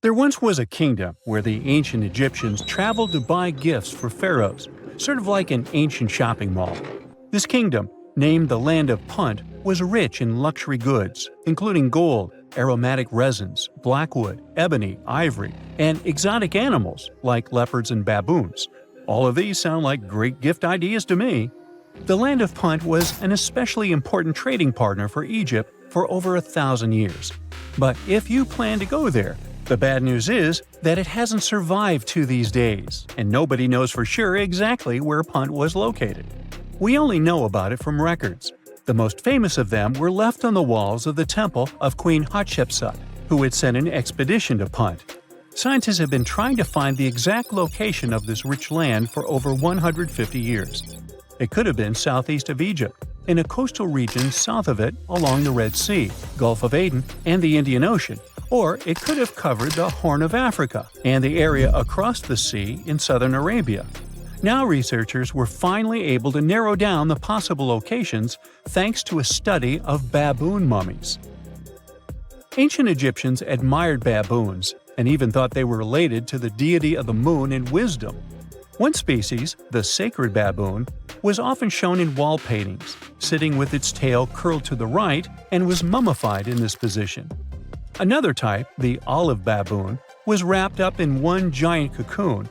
There once was a kingdom where the ancient Egyptians traveled to buy gifts for pharaohs, sort of like an ancient shopping mall. This kingdom, named the Land of Punt, was rich in luxury goods, including gold, aromatic resins, blackwood, ebony, ivory, and exotic animals like leopards and baboons. All of these sound like great gift ideas to me. The Land of Punt was an especially important trading partner for Egypt for over 1,000 years. But if you plan to go there, the bad news is that it hasn't survived to these days, and nobody knows for sure exactly where Punt was located. We only know about it from records. The most famous of them were left on the walls of the temple of Queen Hatshepsut, who had sent an expedition to Punt. Scientists have been trying to find the exact location of this rich land for over 150 years. It could have been southeast of Egypt, in a coastal region south of it along the Red Sea, Gulf of Aden, and the Indian Ocean, or it could have covered the Horn of Africa and the area across the sea in southern Arabia. Now researchers were finally able to narrow down the possible locations thanks to a study of baboon mummies. Ancient Egyptians admired baboons and even thought they were related to the deity of the moon and wisdom. One species, the sacred baboon, was often shown in wall paintings, sitting with its tail curled to the right, and was mummified in this position. Another type, the olive baboon, was wrapped up in one giant cocoon.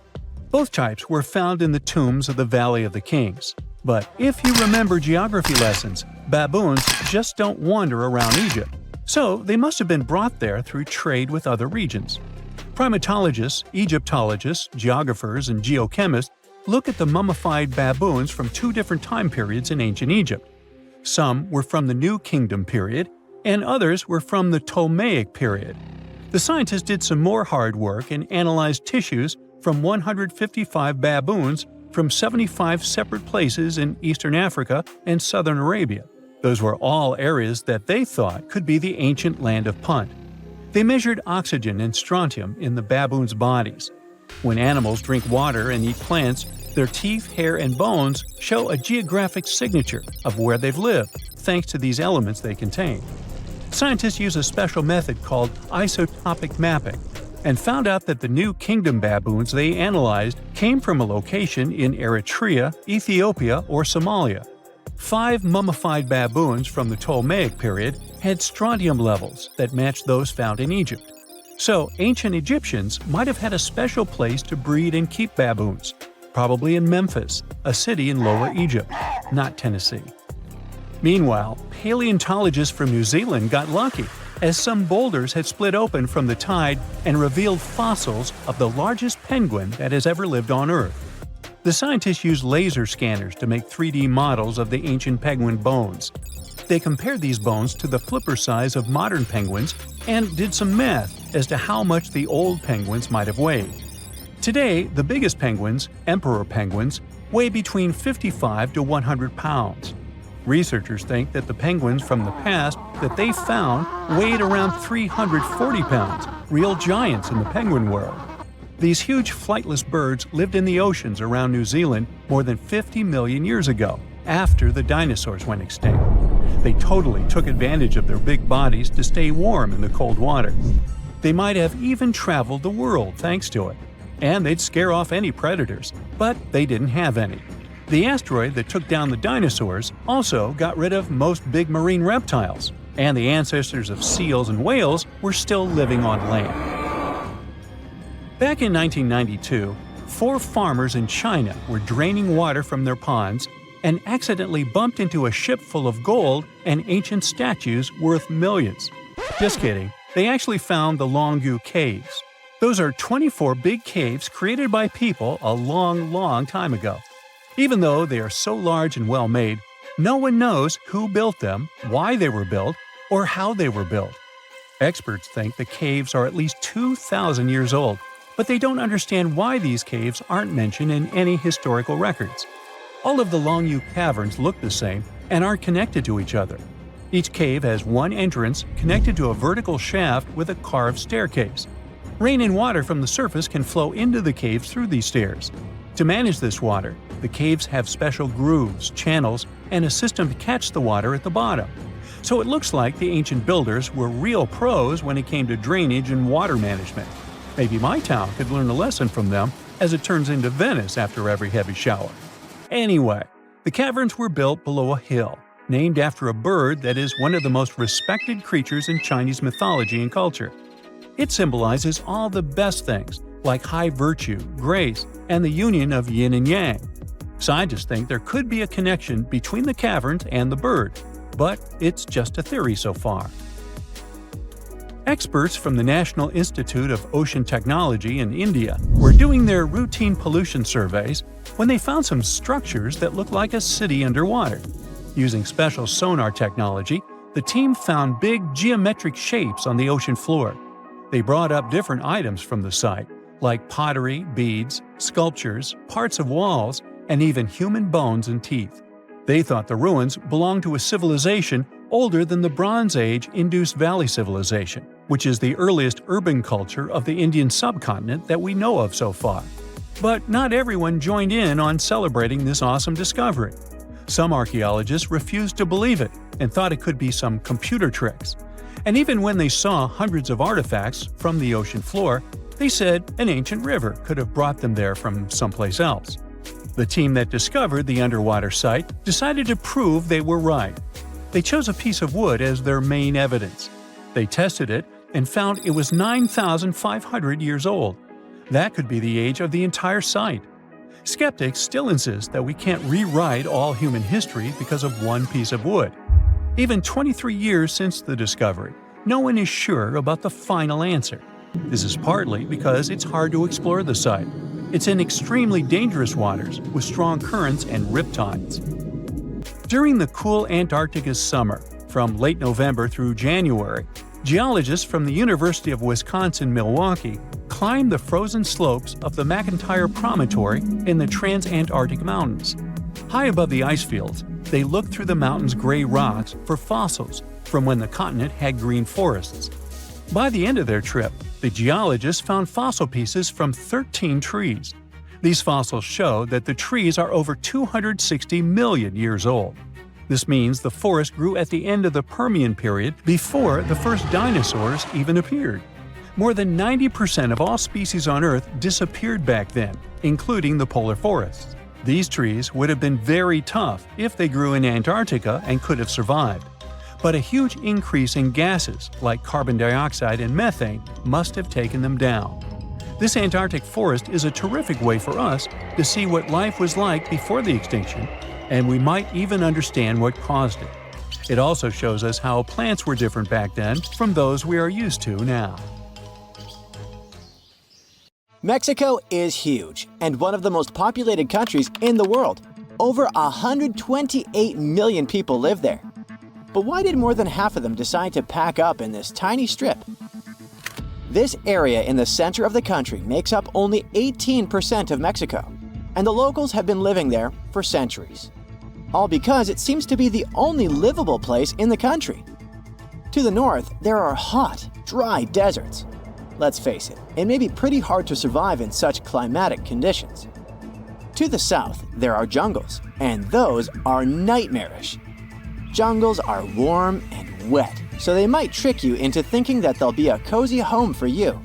Both types were found in the tombs of the Valley of the Kings. But if you remember geography lessons, baboons just don't wander around Egypt, so they must have been brought there through trade with other regions. Primatologists, Egyptologists, geographers, and geochemists look at the mummified baboons from two different time periods in ancient Egypt. Some were from the New Kingdom period, and others were from the Ptolemaic period. The scientists did some more hard work and analyzed tissues from 155 baboons from 75 separate places in eastern Africa and southern Arabia. Those were all areas that they thought could be the ancient land of Punt. They measured oxygen and strontium in the baboons' bodies. When animals drink water and eat plants, their teeth, hair, and bones show a geographic signature of where they've lived, thanks to these elements they contain. Scientists use a special method called isotopic mapping and found out that the New Kingdom baboons they analyzed came from a location in Eritrea, Ethiopia, or Somalia. 5 mummified baboons from the Ptolemaic period had strontium levels that matched those found in Egypt. So, ancient Egyptians might have had a special place to breed and keep baboons, probably in Memphis, a city in Lower Egypt, not Tennessee. Meanwhile, paleontologists from New Zealand got lucky, as some boulders had split open from the tide and revealed fossils of the largest penguin that has ever lived on Earth. The scientists used laser scanners to make 3D models of the ancient penguin bones. They compared these bones to the flipper size of modern penguins and did some math as to how much the old penguins might have weighed. Today, the biggest penguins, emperor penguins, weigh between 55 to 100 pounds. Researchers think that the penguins from the past that they found weighed around 340 pounds, real giants in the penguin world. These huge flightless birds lived in the oceans around New Zealand more than 50 million years ago, after the dinosaurs went extinct. They totally took advantage of their big bodies to stay warm in the cold water. They might have even traveled the world thanks to it. And they'd scare off any predators, but they didn't have any. The asteroid that took down the dinosaurs also got rid of most big marine reptiles, and the ancestors of seals and whales were still living on land. Back in 1992, 4 farmers in China were draining water from their ponds and accidentally bumped into a ship full of gold and ancient statues worth millions. Just kidding, they actually found the Longu Caves. Those are 24 big caves created by people a long time ago. Even though they are so large and well-made, no one knows who built them, why they were built, or how they were built. Experts think the caves are at least 2,000 years old, but they don't understand why these caves aren't mentioned in any historical records. All of the Longu caverns look the same and aren't connected to each other. Each cave has one entrance connected to a vertical shaft with a carved staircase. Rain and water from the surface can flow into the caves through these stairs. To manage this water, the caves have special grooves, channels, and a system to catch the water at the bottom. So it looks like the ancient builders were real pros when it came to drainage and water management. Maybe my town could learn a lesson from them as it turns into Venice after every heavy shower. Anyway, the caverns were built below a hill, named after a bird that is one of the most respected creatures in Chinese mythology and culture. It symbolizes all the best things, like high virtue, grace, and the union of yin and yang. Scientists think there could be a connection between the caverns and the bird, but it's just a theory so far. Experts from the National Institute of Ocean Technology in India were doing their routine pollution surveys when they found some structures that looked like a city underwater. Using special sonar technology, the team found big geometric shapes on the ocean floor. They brought up different items from the site, like pottery, beads, sculptures, parts of walls, and even human bones and teeth. They thought the ruins belonged to a civilization older than the Bronze Age Indus Valley Civilization, which is the earliest urban culture of the Indian subcontinent that we know of so far. But not everyone joined in on celebrating this awesome discovery. Some archaeologists refused to believe it and thought it could be some computer tricks. And even when they saw hundreds of artifacts from the ocean floor, they said an ancient river could have brought them there from someplace else. The team that discovered the underwater site decided to prove they were right. They chose a piece of wood as their main evidence. They tested it and found it was 9,500 years old. That could be the age of the entire site. Skeptics still insist that we can't rewrite all human history because of one piece of wood. Even 23 years since the discovery, no one is sure about the final answer. This is partly because it's hard to explore the site. It's in extremely dangerous waters with strong currents and riptides. During the cool Antarctica summer, from late November through January, geologists from the University of Wisconsin-Milwaukee climbed the frozen slopes of the McIntyre Promontory in the Transantarctic Mountains. High above the ice fields, they looked through the mountain's gray rocks for fossils from when the continent had green forests. By the end of their trip, the geologists found fossil pieces from 13 trees. These fossils show that the trees are over 260 million years old. This means the forest grew at the end of the Permian period before the first dinosaurs even appeared. More than 90% of all species on Earth disappeared back then, including the polar forests. These trees would have been very tough if they grew in Antarctica and could have survived. But a huge increase in gases, like carbon dioxide and methane, must have taken them down. This Antarctic forest is a terrific way for us to see what life was like before the extinction, and we might even understand what caused it. It also shows us how plants were different back then from those we are used to now. Mexico is huge and one of the most populated countries in the world. Over 128 million people live there. But why did more than half of them decide to pack up in this tiny strip? This area in the center of the country makes up only 18% of Mexico, and the locals have been living there for centuries. All because it seems to be the only livable place in the country. To the north, there are hot, dry deserts. Let's face it, it may be pretty hard to survive in such climatic conditions. To the south, there are jungles, and those are nightmarish. Jungles are warm and wet, so they might trick you into thinking that they'll be a cozy home for you.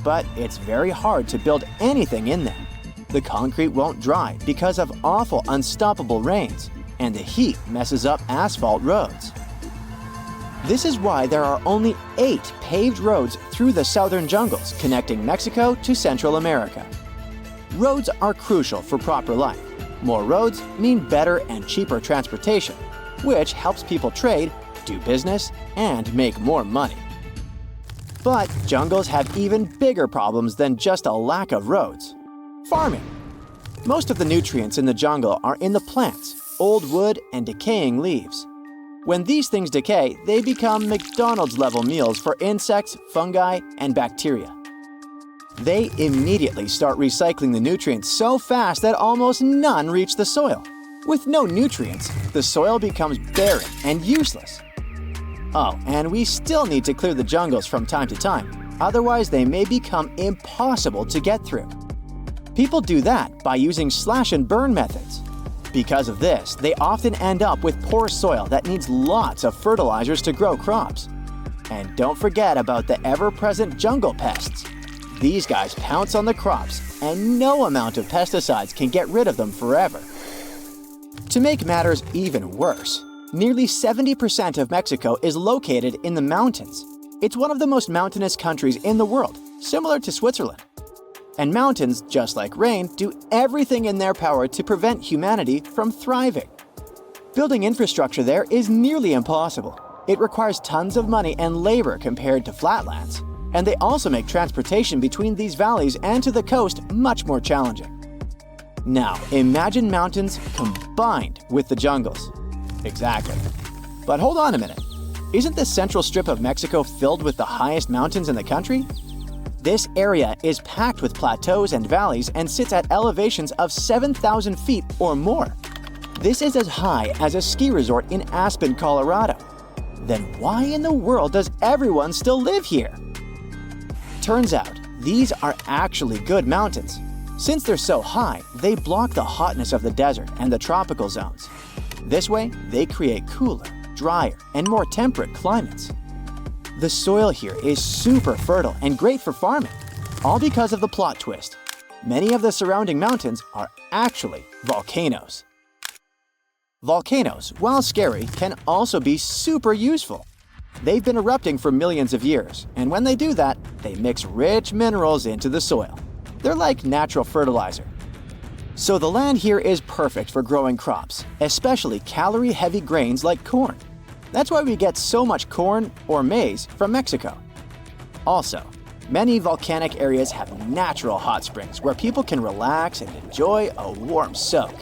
But it's very hard to build anything in them. The concrete won't dry because of awful unstoppable rains, and the heat messes up asphalt roads. This is why there are only 8 paved roads through the southern jungles connecting Mexico to Central America. Roads are crucial for proper life. More roads mean better and cheaper transportation, which helps people trade, do business, and make more money. But jungles have even bigger problems than just a lack of roads. Farming. Most of the nutrients in the jungle are in the plants, old wood, and decaying leaves. When these things decay, they become McDonald's-level meals for insects, fungi, and bacteria. They immediately start recycling the nutrients so fast that almost none reach the soil. With no nutrients, the soil becomes barren and useless. Oh, and we still need to clear the jungles from time to time, otherwise they may become impossible to get through. People do that by using slash-and-burn methods. Because of this, they often end up with poor soil that needs lots of fertilizers to grow crops. And don't forget about the ever-present jungle pests. These guys pounce on the crops, and no amount of pesticides can get rid of them forever. To make matters even worse, nearly 70% of Mexico is located in the mountains. It's one of the most mountainous countries in the world, similar to Switzerland. And mountains, just like rain, do everything in their power to prevent humanity from thriving. Building infrastructure there is nearly impossible. It requires tons of money and labor compared to flatlands. And they also make transportation between these valleys and to the coast much more challenging. Now, imagine mountains combined with the jungles. Exactly. But hold on a minute. Isn't this central strip of Mexico filled with the highest mountains in the country? This area is packed with plateaus and valleys and sits at elevations of 7,000 feet or more. This is as high as a ski resort in Aspen, Colorado. Then why in the world does everyone still live here? Turns out, these are actually good mountains. Since they're so high, they block the hotness of the desert and the tropical zones. This way, they create cooler, drier, and more temperate climates. The soil here is super fertile and great for farming, all because of the plot twist. Many of the surrounding mountains are actually volcanoes. Volcanoes, while scary, can also be super useful. They've been erupting for millions of years, and when they do that, they mix rich minerals into the soil. They're like natural fertilizer. So the land here is perfect for growing crops, especially calorie-heavy grains like corn. That's why we get so much corn or maize from Mexico. Also, many volcanic areas have natural hot springs where people can relax and enjoy a warm soak.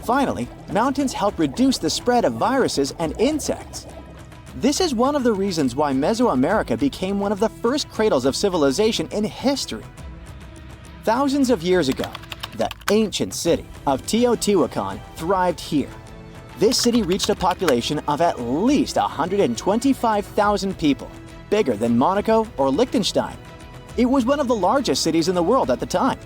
Finally, mountains help reduce the spread of viruses and insects. This is one of the reasons why Mesoamerica became one of the first cradles of civilization in history. Thousands of years ago, the ancient city of Teotihuacan thrived here. This city reached a population of at least 125,000 people, bigger than Monaco or Liechtenstein. It was one of the largest cities in the world at the time.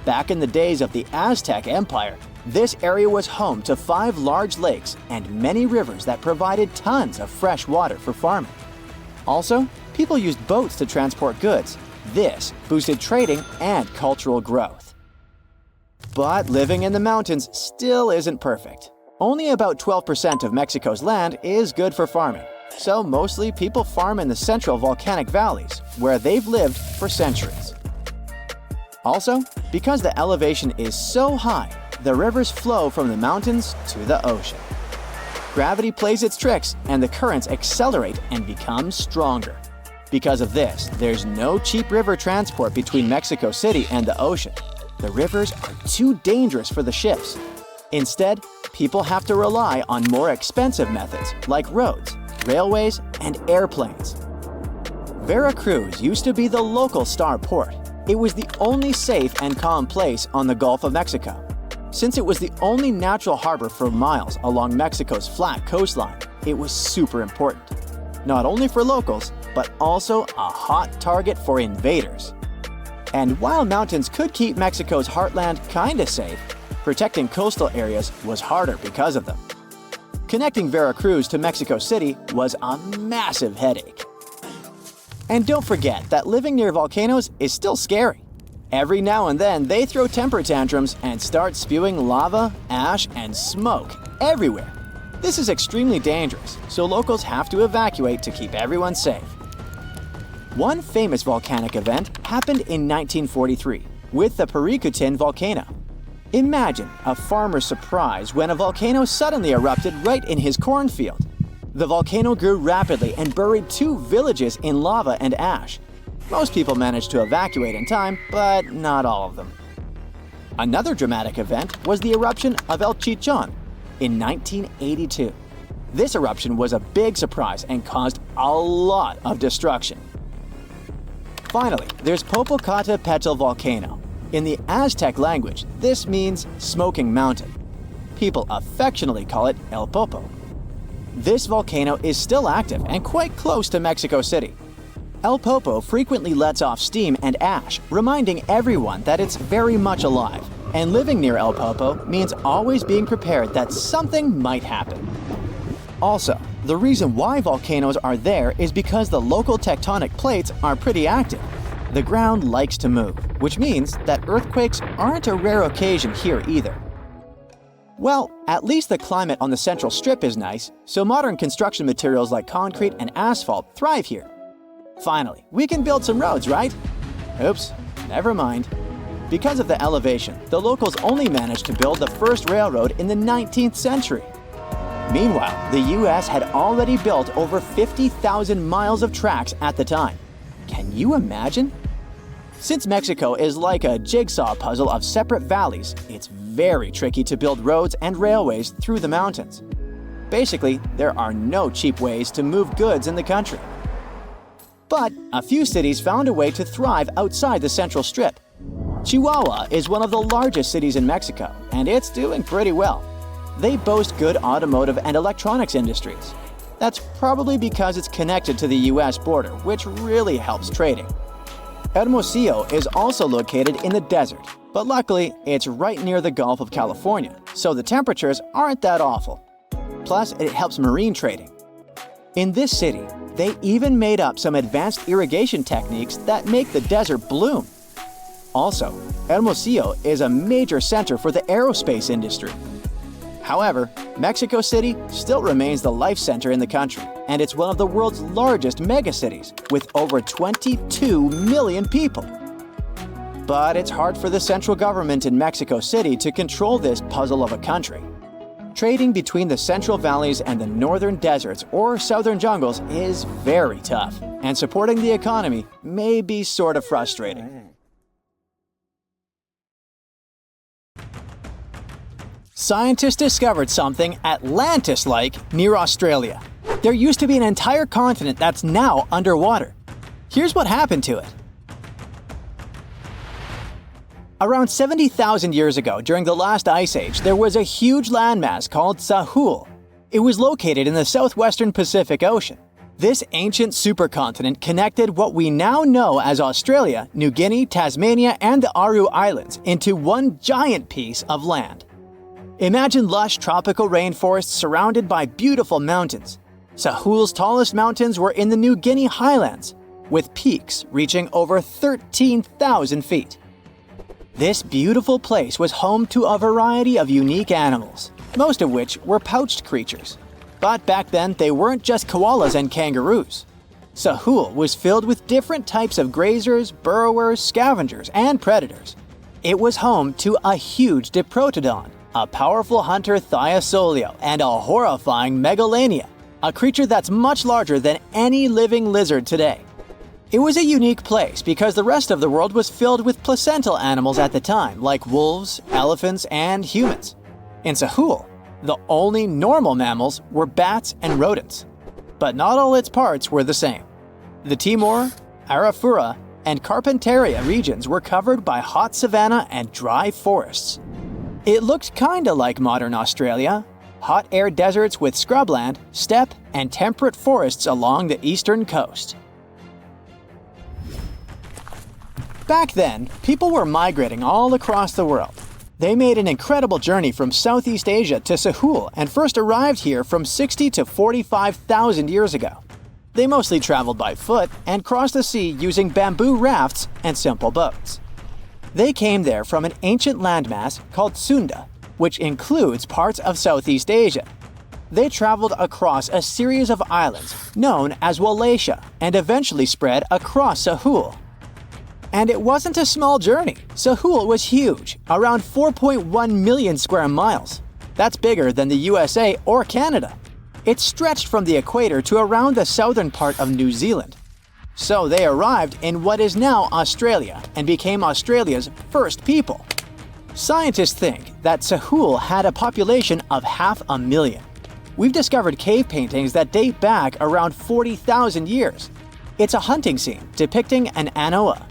Back in the days of the Aztec Empire, this area was home to 5 large lakes and many rivers that provided tons of fresh water for farming. Also, people used boats to transport goods. This boosted trading and cultural growth. But living in the mountains still isn't perfect. Only about 12% of Mexico's land is good for farming, so mostly people farm in the central volcanic valleys, where they've lived for centuries. Also, because the elevation is so high, the rivers flow from the mountains to the ocean. Gravity plays its tricks, and the currents accelerate and become stronger. Because of this, there's no cheap river transport between Mexico City and the ocean. The rivers are too dangerous for the ships. Instead, people have to rely on more expensive methods like roads, railways, and airplanes. Veracruz used to be the local star port. It was the only safe and calm place on the Gulf of Mexico. Since it was the only natural harbor for miles along Mexico's flat coastline, it was super important. Not only for locals, but also a hot target for invaders. And while mountains could keep Mexico's heartland kinda safe, protecting coastal areas was harder because of them. Connecting Veracruz to Mexico City was a massive headache. And don't forget that living near volcanoes is still scary. Every now and then, they throw temper tantrums and start spewing lava, ash, and smoke everywhere. This is extremely dangerous, so locals have to evacuate to keep everyone safe. One famous volcanic event happened in 1943 with the Paricutin volcano. Imagine a farmer's surprise when a volcano suddenly erupted right in his cornfield. The volcano grew rapidly and buried 2 villages in lava and ash. Most people managed to evacuate in time, but not all of them. Another dramatic event was the eruption of El Chichon in 1982. This eruption was a big surprise and caused a lot of destruction. Finally, there's Popocatépetl volcano. In the Aztec language, this means smoking mountain. People affectionately call it El Popo. This volcano is still active and quite close to Mexico City. El Popo frequently lets off steam and ash, reminding everyone that it's very much alive. And living near El Popo means always being prepared that something might happen. Also, the reason why volcanoes are there is because the local tectonic plates are pretty active. The ground likes to move, which means that earthquakes aren't a rare occasion here either. Well, at least the climate on the Central Strip is nice, so modern construction materials like concrete and asphalt thrive here. Finally, we can build some roads, right? Oops, never mind. Because of the elevation, the locals only managed to build the first railroad in the 19th century. Meanwhile, the US had already built over 50,000 miles of tracks at the time. Can you imagine? Since Mexico is like a jigsaw puzzle of separate valleys, it's very tricky to build roads and railways through the mountains. Basically, there are no cheap ways to move goods in the country. But a few cities found a way to thrive outside the Central Strip. Chihuahua is one of the largest cities in Mexico, and it's doing pretty well. They boast good automotive and electronics industries. That's probably because it's connected to the US border, which really helps trading. Hermosillo is also located in the desert, but luckily it's right near the Gulf of California, so the temperatures aren't that awful. Plus, it helps marine trading. In this city, they even made up some advanced irrigation techniques that make the desert bloom. Also, Hermosillo is a major center for the aerospace industry. However, Mexico City still remains the life center in the country, and it's one of the world's largest megacities, with over 22 million people. But it's hard for the central government in Mexico City to control this puzzle of a country. Trading between the central valleys and the northern deserts or southern jungles is very tough, and supporting the economy may be sort of frustrating. Scientists discovered something Atlantis-like near Australia. There used to be an entire continent that's now underwater. Here's what happened to it. Around 70,000 years ago, during the last ice age, there was a huge landmass called Sahul. It was located in the southwestern Pacific Ocean. This ancient supercontinent connected what we now know as Australia, New Guinea, Tasmania, and the Aru Islands into one giant piece of land. Imagine lush tropical rainforests surrounded by beautiful mountains. Sahul's tallest mountains were in the New Guinea highlands, with peaks reaching over 13,000 feet. This beautiful place was home to a variety of unique animals, most of which were pouched creatures. But back then, they weren't just koalas and kangaroos. Sahul was filled with different types of grazers, burrowers, scavengers, and predators. It was home to a huge diprotodon, a powerful hunter Thiosolio, and a horrifying Megalania, a creature that's much larger than any living lizard today. It was a unique place because the rest of the world was filled with placental animals at the time, like wolves, elephants, and humans. In Sahul, the only normal mammals were bats and rodents. But not all its parts were the same. The Timor, Arafura, and Carpentaria regions were covered by hot savanna and dry forests. It looked kinda like modern Australia, hot air deserts with scrubland, steppe, and temperate forests along the eastern coast. Back then, people were migrating all across the world. They made an incredible journey from Southeast Asia to Sahul and first arrived here from 60 to 45,000 years ago. They mostly traveled by foot and crossed the sea using bamboo rafts and simple boats. They came there from an ancient landmass called Sunda, which includes parts of Southeast Asia. They traveled across a series of islands known as Wallachia and eventually spread across Sahul. And it wasn't a small journey. Sahul was huge, around 4.1 million square miles. That's bigger than the USA or Canada. It stretched from the equator to around the southern part of New Zealand. So they arrived in what is now Australia and became Australia's first people. Scientists think that Sahul had a population of 500,000. We've discovered cave paintings that date back around 40,000 years. It's a hunting scene depicting an anoa,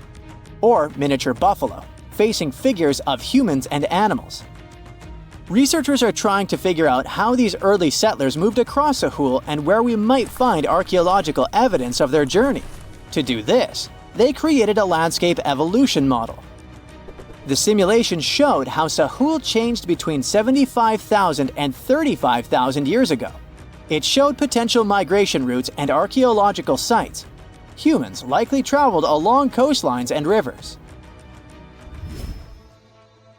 or miniature buffalo, facing figures of humans and animals. Researchers are trying to figure out how these early settlers moved across Sahul and where we might find archaeological evidence of their journey. To do this, they created a landscape evolution model. The simulation showed how Sahul changed between 75,000 and 35,000 years ago. It showed potential migration routes and archaeological sites. humans likely traveled along coastlines and rivers.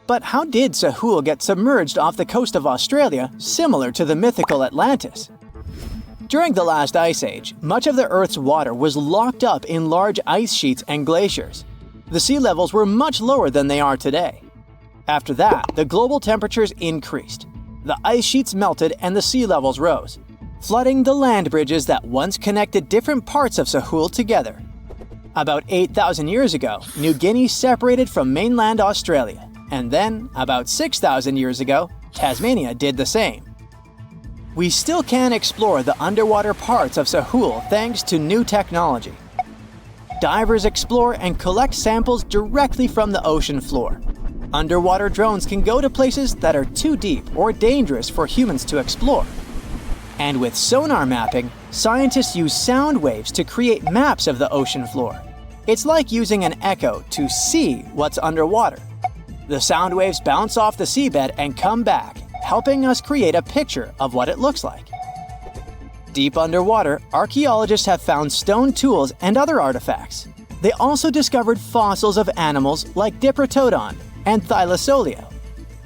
But how did Sahul get submerged off the coast of Australia, similar to the mythical Atlantis? During the last ice age, much of the Earth's water was locked up in large ice sheets and glaciers. The sea levels were much lower than they are today. After that, the global temperatures increased. The ice sheets melted and the sea levels rose, flooding the land bridges that once connected different parts of Sahul together. About 8,000 years ago, New Guinea separated from mainland Australia, and then, about 6,000 years ago, Tasmania did the same. We still can explore the underwater parts of Sahul thanks to new technology. Divers explore and collect samples directly from the ocean floor. Underwater drones can go to places that are too deep or dangerous for humans to explore. And with sonar mapping, scientists use sound waves to create maps of the ocean floor. It's like using an echo to see what's underwater. The sound waves bounce off the seabed and come back, helping us create a picture of what it looks like. Deep underwater, archaeologists have found stone tools and other artifacts. They also discovered fossils of animals like Diprotodon and Thylacoleo.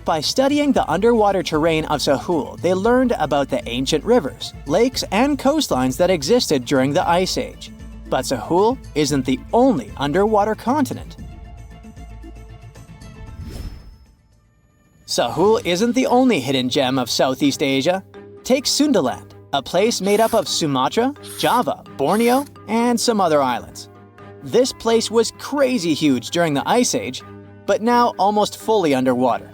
By studying the underwater terrain of Sahul, they learned about the ancient rivers, lakes, and coastlines that existed during the Ice Age. But Sahul isn't the only underwater continent. Sahul isn't the only hidden gem of Southeast Asia. Take Sundaland, a place made up of Sumatra, Java, Borneo, and some other islands. This place was crazy huge during the Ice Age, but now almost fully underwater.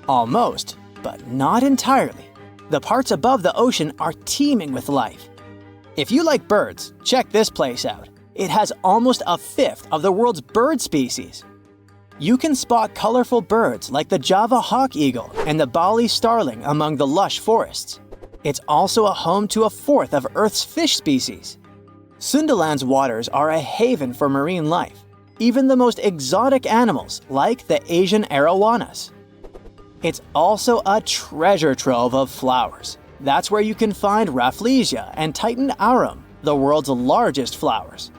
Almost, but not entirely. The parts above the ocean are teeming with life. If you like birds, check this place out. It has almost a fifth of the world's bird species. You can spot colorful birds like the Java hawk eagle and the Bali starling among the lush forests. It's also a home to a fourth of Earth's fish species. Sundaland's waters are a haven for marine life, even the most exotic animals like the Asian arowanas. It's also a treasure trove of flowers. That's where you can find Rafflesia and Titan aurum, the world's largest flowers.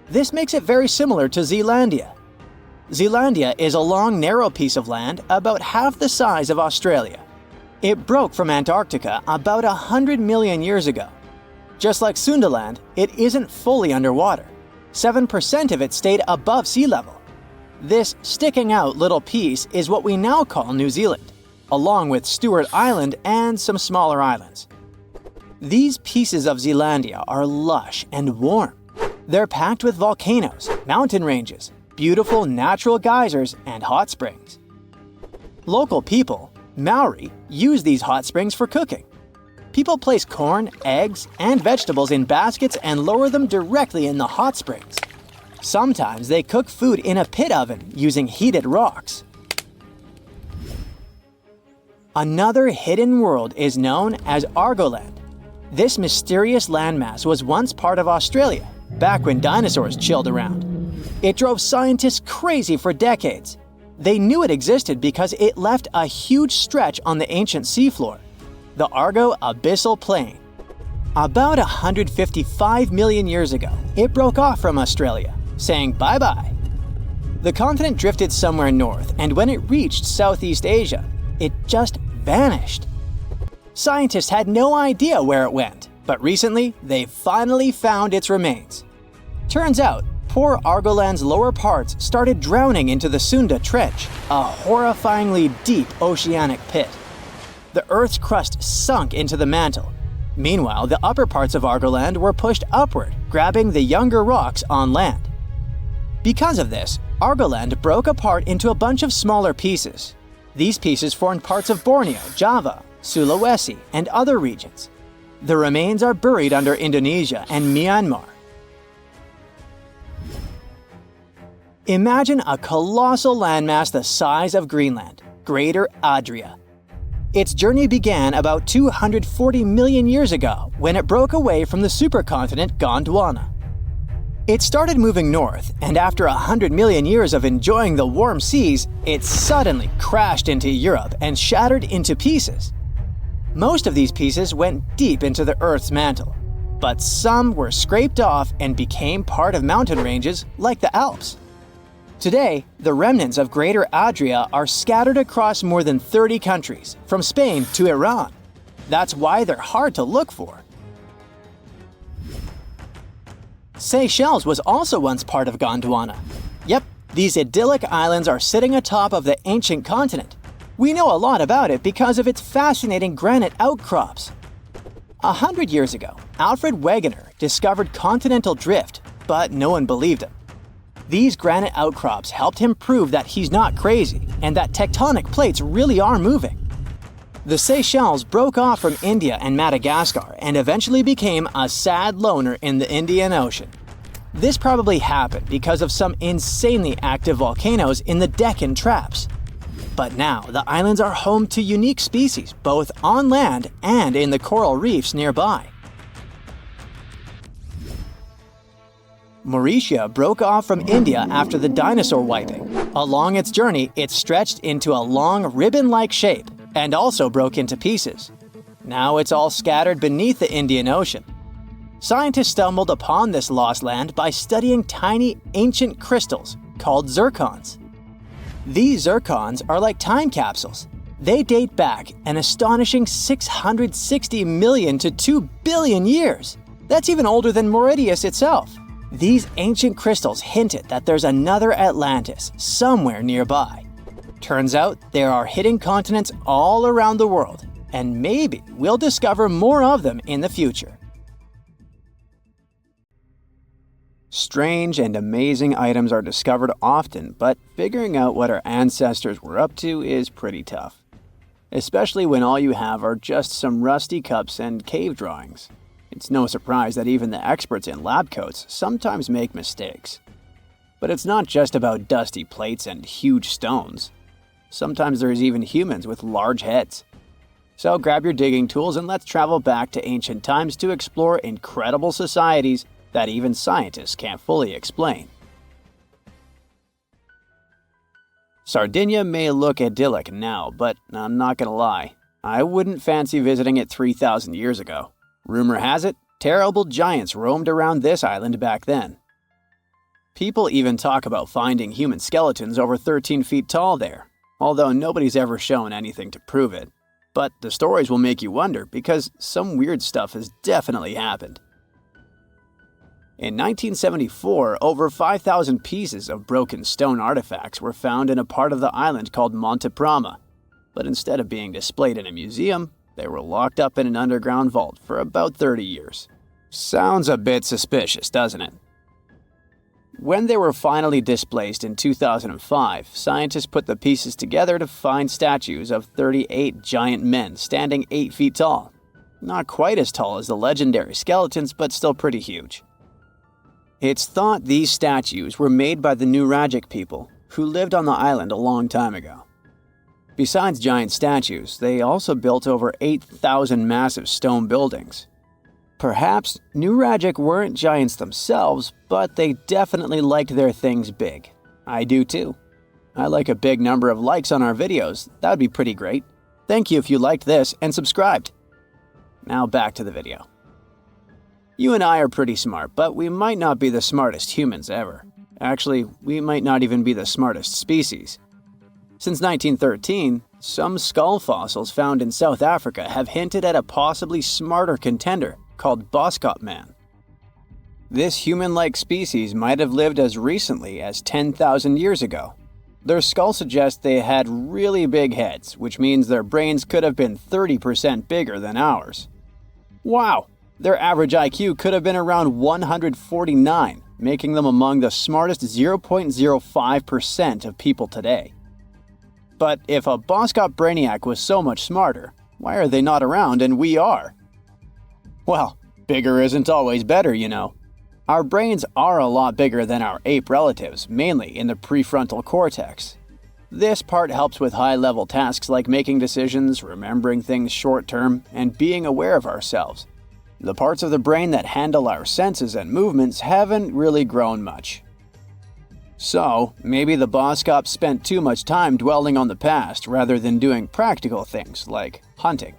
This makes it very similar to Zealandia. Zealandia is a long, narrow piece of land about half the size of Australia. It broke from Antarctica about 100 million years ago. Just like Sundaland, it isn't fully underwater. 7% of it stayed above sea level. This sticking out little piece is what we now call New Zealand, along with Stewart Island and some smaller islands. These pieces of Zealandia are lush and warm. They're packed with volcanoes, mountain ranges, beautiful natural geysers, and hot springs. Local people, Maori, use these hot springs for cooking. People place corn, eggs, and vegetables in baskets and lower them directly in the hot springs. Sometimes they cook food in a pit oven using heated rocks. Another hidden world is known as Argoland. This mysterious landmass was once part of Australia, back when dinosaurs chilled around. It drove scientists crazy for decades. They knew it existed because it left a huge stretch on the ancient seafloor, the Argo Abyssal Plain. About 155 million years ago, it broke off from Australia, saying bye-bye. The continent drifted somewhere north, and when it reached Southeast Asia, it just vanished. Scientists had no idea where it went, but recently they finally found its remains. Turns out, poor Argoland's lower parts started drowning into the Sunda Trench, a horrifyingly deep oceanic pit. The Earth's crust sunk into the mantle. Meanwhile, the upper parts of Argoland were pushed upward, grabbing the younger rocks on land. Because of this, Argoland broke apart into a bunch of smaller pieces. These pieces formed parts of Borneo, Java, Sulawesi, and other regions. The remains are buried under Indonesia and Myanmar. Imagine a colossal landmass the size of Greenland, Greater Adria. Its journey began about 240 million years ago when it broke away from the supercontinent Gondwana. It started moving north, and after 100 million years of enjoying the warm seas, it suddenly crashed into Europe and shattered into pieces. Most of these pieces went deep into the Earth's mantle. but some were scraped off and became part of mountain ranges like the Alps. Today, the remnants of Greater Adria are scattered across more than 30 countries, from Spain to Iran. That's why they're hard to look for. Seychelles was also once part of Gondwana. Yep, these idyllic islands are sitting atop of the ancient continent. We know a lot about it because of its fascinating granite outcrops. 100 years ago, Alfred Wegener discovered continental drift, but no one believed him. These granite outcrops helped him prove that he's not crazy and that tectonic plates really are moving. The Seychelles broke off from India and Madagascar and eventually became a sad loner in the Indian Ocean. This probably happened because of some insanely active volcanoes in the Deccan Traps. But now, the islands are home to unique species both on land and in the coral reefs nearby. Mauritius broke off from India after the dinosaur wiping. Along its journey, it stretched into a long ribbon-like shape and also broke into pieces. Now it's all scattered beneath the Indian Ocean. Scientists stumbled upon this lost land by studying tiny ancient crystals called zircons. These zircons are like time capsules. They date back an astonishing 660 million to 2 billion years. That's even older than Mauritius itself. These ancient crystals hinted that there's another Atlantis somewhere nearby. Turns out there are hidden continents all around the world, and maybe we'll discover more of them in the future. Strange and amazing items are discovered often, but figuring out what our ancestors were up to is pretty tough. Especially when all you have are just some rusty cups and cave drawings. It's no surprise that even the experts in lab coats sometimes make mistakes. But it's not just about dusty plates and huge stones. Sometimes there's even humans with large heads. So grab your digging tools and let's travel back to ancient times to explore incredible societies that even scientists can't fully explain. Sardinia may look idyllic now, but I'm not gonna lie, I wouldn't fancy visiting it 3,000 years ago. Rumor has it, terrible giants roamed around this island back then. People even talk about finding human skeletons over 13 feet tall there, although nobody's ever shown anything to prove it. But the stories will make you wonder because some weird stuff has definitely happened. In 1974, over 5,000 pieces of broken stone artifacts were found in a part of the island called Monte Prama, but instead of being displayed in a museum, they were locked up in an underground vault for about 30 years. Sounds a bit suspicious, doesn't it? When they were finally displaced in 2005, scientists put the pieces together to find statues of 38 giant men standing 8 feet tall. Not quite as tall as the legendary skeletons, but still pretty huge. It's thought these statues were made by the Nuragic people, who lived on the island a long time ago. Besides giant statues, they also built over 8,000 massive stone buildings. Perhaps Nuragic weren't giants themselves, but they definitely liked their things big. I do too. I like a big number of likes on our videos. That would be pretty great. Thank you if you liked this and subscribed. Now back to the video. You and I are pretty smart, but we might not be the smartest humans ever. Actually, we might not even be the smartest species. Since 1913, some skull fossils found in South Africa have hinted at a possibly smarter contender called Boscop man. This human-like species might have lived as recently as 10,000 years ago. Their skull suggests they had really big heads, which means their brains could have been 30% bigger than ours. Wow! Their average IQ could have been around 149, making them among the smartest 0.05% of people today. But if a Boscop brainiac was so much smarter, why are they not around and we are? Well, bigger isn't always better, you know. Our brains are a lot bigger than our ape relatives, mainly in the prefrontal cortex. This part helps with high-level tasks like making decisions, remembering things short-term, and being aware of ourselves. The parts of the brain that handle our senses and movements haven't really grown much. So, maybe the Boscop spent too much time dwelling on the past rather than doing practical things like hunting.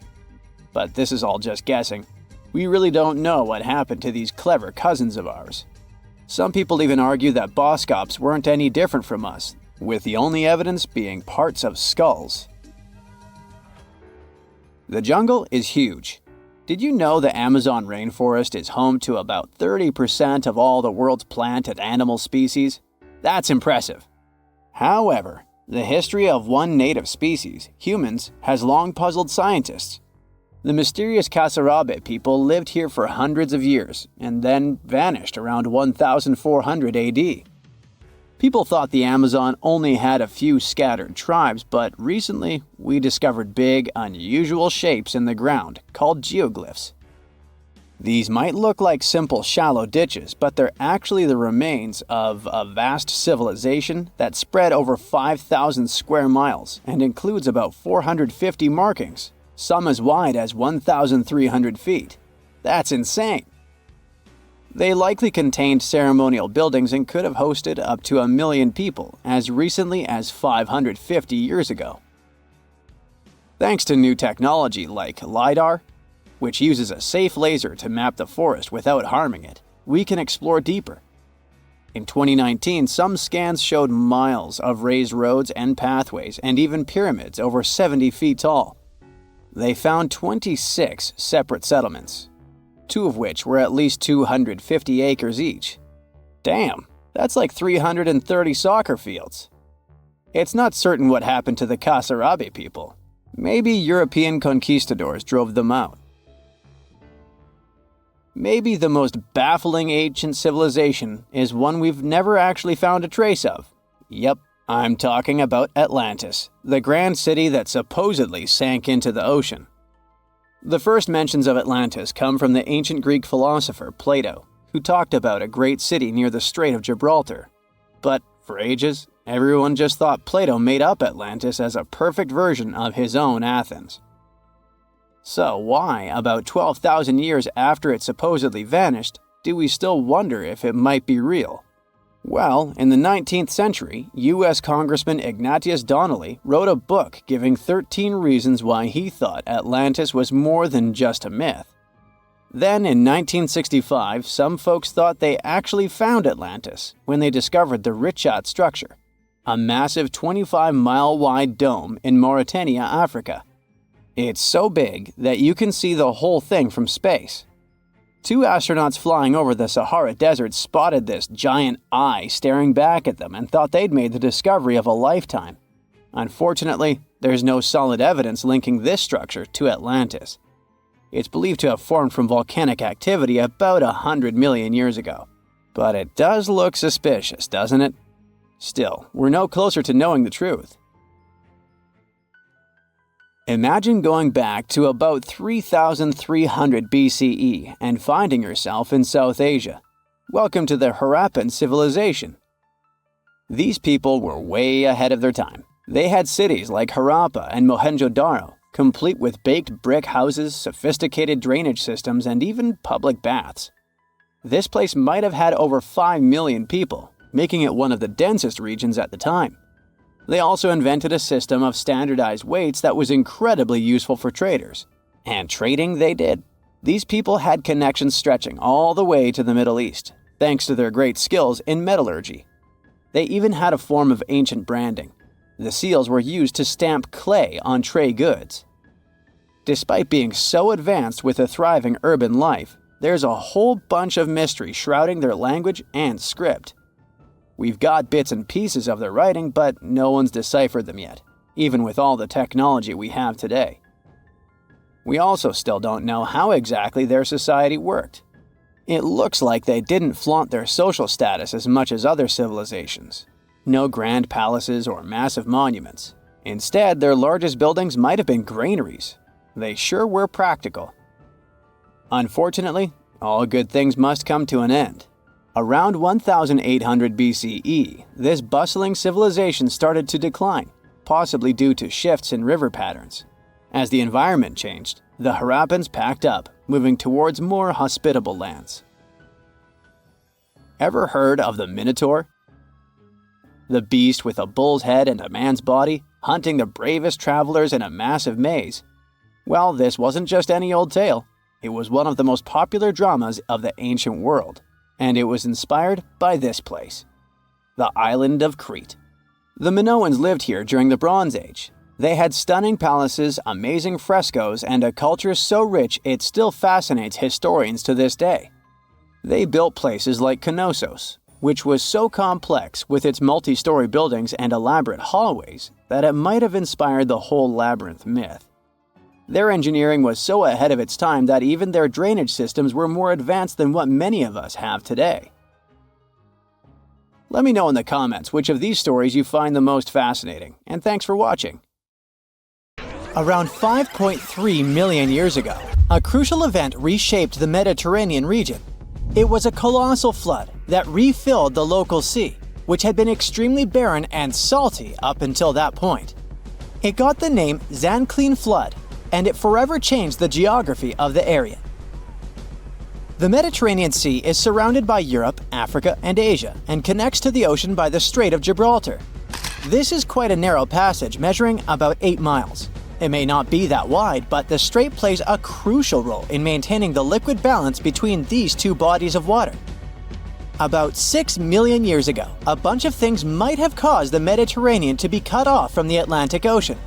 But this is all just guessing. We really don't know what happened to these clever cousins of ours. Some people even argue that Boscops weren't any different from us, with the only evidence being parts of skulls. The jungle is huge. Did you know the Amazon rainforest is home to about 30% of all the world's plant and animal species? That's impressive. However, the history of one native species, humans, has long puzzled scientists. The mysterious Kasarabe people lived here for hundreds of years and then vanished around 1400 AD. People thought the Amazon only had a few scattered tribes, but recently we discovered big, unusual shapes in the ground called geoglyphs. These might look like simple shallow ditches, but they're actually the remains of a vast civilization that spread over 5,000 square miles and includes about 450 markings, some as wide as 1,300 feet. That's insane! They likely contained ceremonial buildings and could have hosted up to 1 million people as recently as 550 years ago. Thanks to new technology like LiDAR, which uses a safe laser to map the forest without harming it, we can explore deeper. In 2019, some scans showed miles of raised roads and pathways and even pyramids over 70 feet tall. They found 26 separate settlements, 2 of which were at least 250 acres each. Damn, that's like 330 soccer fields. It's not certain what happened to the Kasarabe people. Maybe European conquistadors drove them out. Maybe the most baffling ancient civilization is one we've never actually found a trace of. Yep, I'm talking about Atlantis, the grand city that supposedly sank into the ocean. The first mentions of Atlantis come from the ancient Greek philosopher Plato, who talked about a great city near the Strait of Gibraltar. But for ages, everyone just thought Plato made up Atlantis as a perfect version of his own Athens. So why, about 12,000 years after it supposedly vanished, do we still wonder if it might be real? Well, in the 19th century, U.S. Congressman Ignatius Donnelly wrote a book giving 13 reasons why he thought Atlantis was more than just a myth. Then, in 1965, some folks thought they actually found Atlantis when they discovered the Richat structure, a massive 25-mile-wide dome in Mauritania, Africa. It's so big that you can see the whole thing from space. 2 astronauts flying over the Sahara Desert spotted this giant eye staring back at them and thought they'd made the discovery of a lifetime. Unfortunately, there's no solid evidence linking this structure to Atlantis. It's believed to have formed from volcanic activity about 100 million years ago. But it does look suspicious, doesn't it? Still, we're no closer to knowing the truth. Imagine going back to about 3,300 BCE and finding yourself in South Asia. Welcome to the Harappan civilization. These people were way ahead of their time. They had cities like Harappa and Mohenjo-Daro, complete with baked brick houses, sophisticated drainage systems, and even public baths. This place might have had over 5 million people, making it one of the densest regions at the time. They also invented a system of standardized weights that was incredibly useful for traders. And trading they did. These people had connections stretching all the way to the Middle East, thanks to their great skills in metallurgy. They even had a form of ancient branding. The seals were used to stamp clay on tray goods. Despite being so advanced with a thriving urban life, there's a whole bunch of mystery shrouding their language and script. We've got bits and pieces of their writing, but no one's deciphered them yet, even with all the technology we have today. We also still don't know how exactly their society worked. It looks like they didn't flaunt their social status as much as other civilizations. No grand palaces or massive monuments. Instead, their largest buildings might have been granaries. They sure were practical. Unfortunately, all good things must come to an end. Around 1800 BCE, this bustling civilization started to decline, possibly due to shifts in river patterns. As the environment changed, the Harappans packed up, moving towards more hospitable lands. Ever heard of the Minotaur? The beast with a bull's head and a man's body, hunting the bravest travelers in a massive maze. Well, this wasn't just any old tale. It was one of the most popular dramas of the ancient world, and it was inspired by this place, the island of Crete. The Minoans lived here during the Bronze Age. They had stunning palaces, amazing frescoes, and a culture so rich it still fascinates historians to this day. They built places like Knossos, which was so complex with its multi-story buildings and elaborate hallways that it might have inspired the whole labyrinth myth. Their engineering was so ahead of its time that even their drainage systems were more advanced than what many of us have today. Let me know in the comments which of these stories you find the most fascinating, and thanks for watching. Around 5.3 million years ago, a crucial event reshaped the Mediterranean region. It was a colossal flood that refilled the local sea, which had been extremely barren and salty up until that point. It got the name Zakhiku Flood, and it forever changed the geography of the area. The Mediterranean Sea is surrounded by Europe, Africa, and Asia, and connects to the ocean by the Strait of Gibraltar. This is quite a narrow passage, measuring about 8 miles. It may not be that wide, but the strait plays a crucial role in maintaining the liquid balance between these two bodies of water. About 6 million years ago, a bunch of things might have caused the Mediterranean to be cut off from the Atlantic Ocean.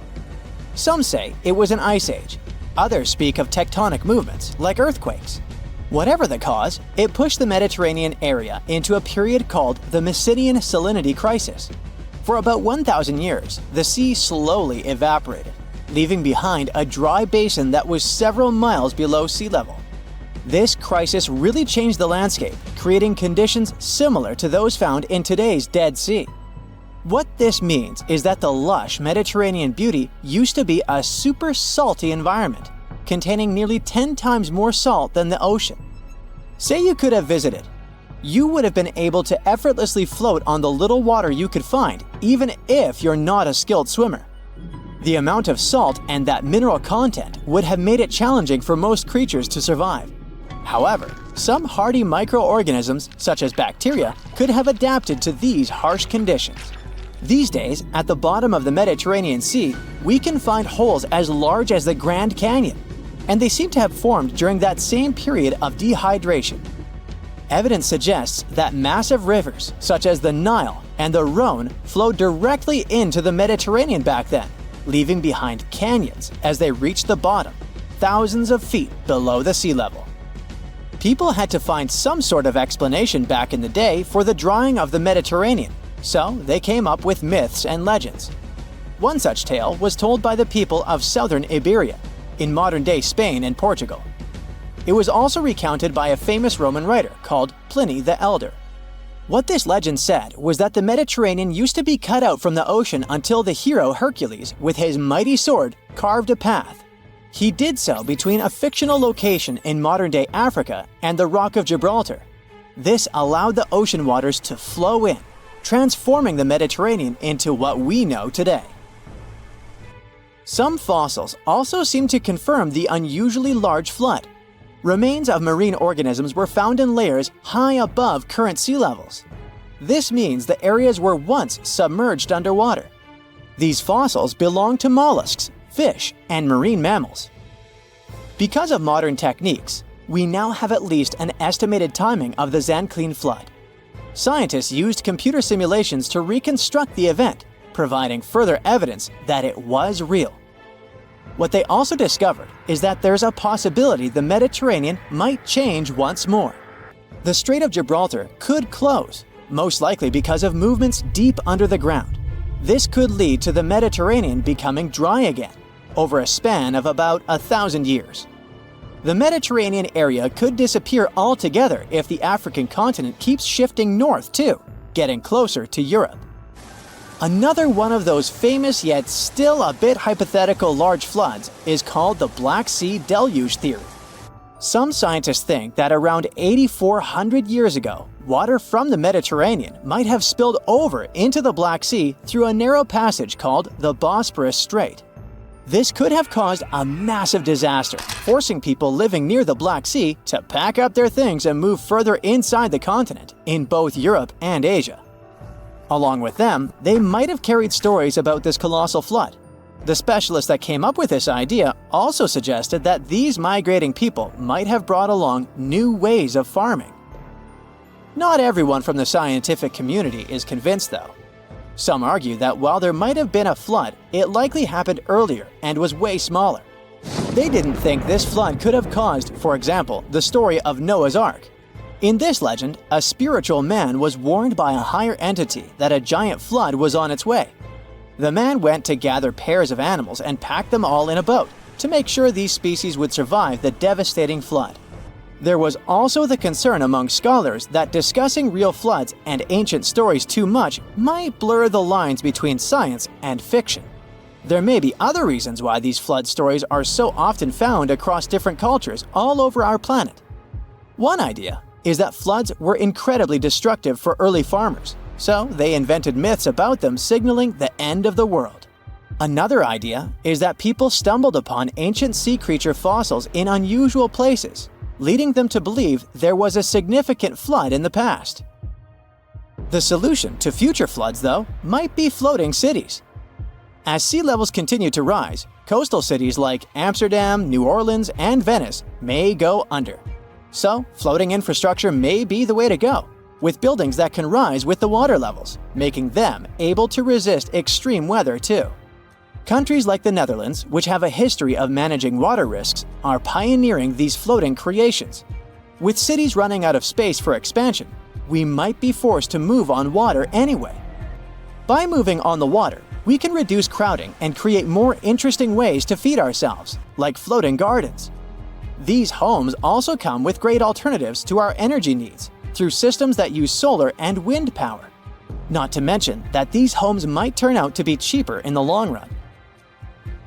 Some say it was an ice age. Others speak of tectonic movements, like earthquakes. Whatever the cause, it pushed the Mediterranean area into a period called the Mycenaean Salinity Crisis. For about 1,000 years, the sea slowly evaporated, leaving behind a dry basin that was several miles below sea level. This crisis really changed the landscape, creating conditions similar to those found in today's Dead Sea. What this means is that the lush Mediterranean beauty used to be a super salty environment, containing nearly 10 times more salt than the ocean. Say you could have visited. You would have been able to effortlessly float on the little water you could find, even if you're not a skilled swimmer. The amount of salt and that mineral content would have made it challenging for most creatures to survive. However, some hardy microorganisms, such as bacteria, could have adapted to these harsh conditions. These days, at the bottom of the Mediterranean Sea, we can find holes as large as the Grand Canyon, and they seem to have formed during that same period of dehydration. Evidence suggests that massive rivers, such as the Nile and the Rhone, flowed directly into the Mediterranean back then, leaving behind canyons as they reached the bottom, thousands of feet below the sea level. People had to find some sort of explanation back in the day for the drying of the Mediterranean, so they came up with myths and legends. One such tale was told by the people of southern Iberia, in modern-day Spain and Portugal. It was also recounted by a famous Roman writer called Pliny the Elder. What this legend said was that the Mediterranean used to be cut out from the ocean until the hero Hercules, with his mighty sword, carved a path. He did so between a fictional location in modern-day Africa and the Rock of Gibraltar. This allowed the ocean waters to flow in, transforming the Mediterranean into what we know today. Some fossils also seem to confirm the unusually large flood. Remains of marine organisms were found in layers high above current sea levels. This means the areas were once submerged underwater. These fossils belong to mollusks, fish, and marine mammals. Because of modern techniques, we now have at least an estimated timing of the Zakhiku flood. Scientists used computer simulations to reconstruct the event, providing further evidence that it was real. What they also discovered is that there's a possibility the Mediterranean might change once more. The Strait of Gibraltar could close, most likely because of movements deep under the ground. This could lead to the Mediterranean becoming dry again, over a span of about 1,000 years. The Mediterranean area could disappear altogether if the African continent keeps shifting north too, getting closer to Europe. Another one of those famous yet still a bit hypothetical large floods is called the Black Sea Deluge Theory. Some scientists think that around 8,400 years ago, water from the Mediterranean might have spilled over into the Black Sea through a narrow passage called the Bosporus Strait. This could have caused a massive disaster, forcing people living near the Black Sea to pack up their things and move further inside the continent, in both Europe and Asia. Along with them, they might have carried stories about this colossal flood. The specialists that came up with this idea also suggested that these migrating people might have brought along new ways of farming. Not everyone from the scientific community is convinced, though. Some argue that while there might have been a flood, it likely happened earlier and was way smaller. They didn't think this flood could have caused, for example, the story of Noah's Ark. In this legend, a spiritual man was warned by a higher entity that a giant flood was on its way. The man went to gather pairs of animals and pack them all in a boat to make sure these species would survive the devastating flood. There was also the concern among scholars that discussing real floods and ancient stories too much might blur the lines between science and fiction. There may be other reasons why these flood stories are so often found across different cultures all over our planet. One idea is that floods were incredibly destructive for early farmers, so they invented myths about them signaling the end of the world. Another idea is that people stumbled upon ancient sea creature fossils in unusual places, leading them to believe there was a significant flood in the past. The solution to future floods, though, might be floating cities. As sea levels continue to rise, coastal cities like Amsterdam, New Orleans, and Venice may go under. So, floating infrastructure may be the way to go, with buildings that can rise with the water levels, making them able to resist extreme weather too. Countries like the Netherlands, which have a history of managing water risks, are pioneering these floating creations. With cities running out of space for expansion, we might be forced to move on water anyway. By moving on the water, we can reduce crowding and create more interesting ways to feed ourselves, like floating gardens. These homes also come with great alternatives to our energy needs through systems that use solar and wind power. Not to mention that these homes might turn out to be cheaper in the long run.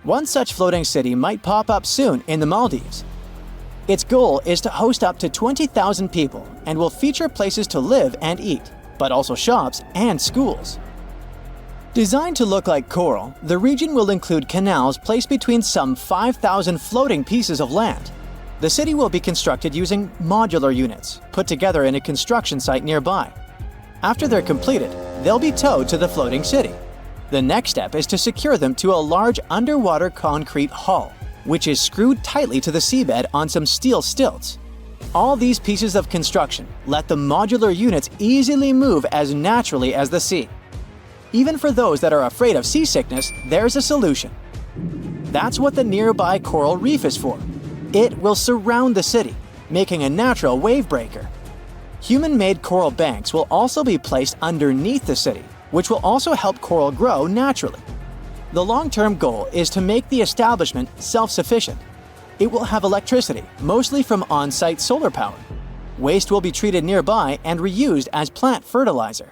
One such floating city might pop up soon in the Maldives. Its goal is to host up to 20,000 people and will feature places to live and eat, but also shops and schools. Designed to look like coral, the region will include canals placed between some 5,000 floating pieces of land. The city will be constructed using modular units, put together in a construction site nearby. After they're completed, they'll be towed to the floating city. The next step is to secure them to a large underwater concrete hull, which is screwed tightly to the seabed on some steel stilts. All these pieces of construction let the modular units easily move as naturally as the sea. Even for those that are afraid of seasickness, there's a solution. That's what the nearby coral reef is for. It will surround the city, making a natural wave breaker. Human-made coral banks will also be placed underneath the city, which will also help coral grow naturally. The long-term goal is to make the establishment self-sufficient. It will have electricity, mostly from on-site solar power. Waste will be treated nearby and reused as plant fertilizer.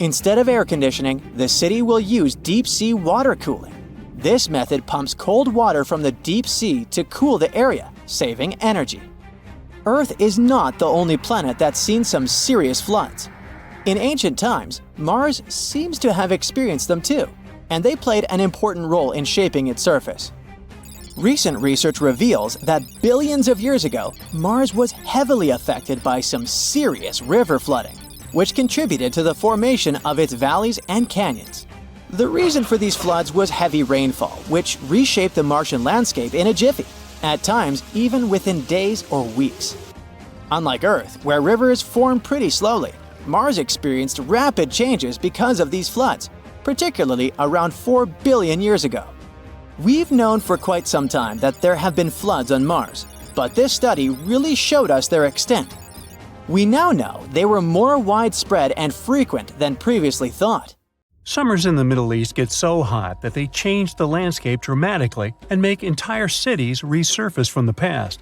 Instead of air conditioning, the city will use deep-sea water cooling. This method pumps cold water from the deep sea to cool the area, saving energy. Earth is not the only planet that's seen some serious floods. In ancient times, Mars seems to have experienced them too, and they played an important role in shaping its surface. Recent research reveals that billions of years ago, Mars was heavily affected by some serious river flooding, which contributed to the formation of its valleys and canyons. The reason for these floods was heavy rainfall, which reshaped the Martian landscape in a jiffy, at times even within days or weeks. Unlike Earth, where rivers form pretty slowly, Mars experienced rapid changes because of these floods, particularly around 4 billion years ago. We've known for quite some time that there have been floods on Mars, but this study really showed us their extent. We now know they were more widespread and frequent than previously thought. Summers in the Middle East get so hot that they change the landscape dramatically and make entire cities resurface from the past.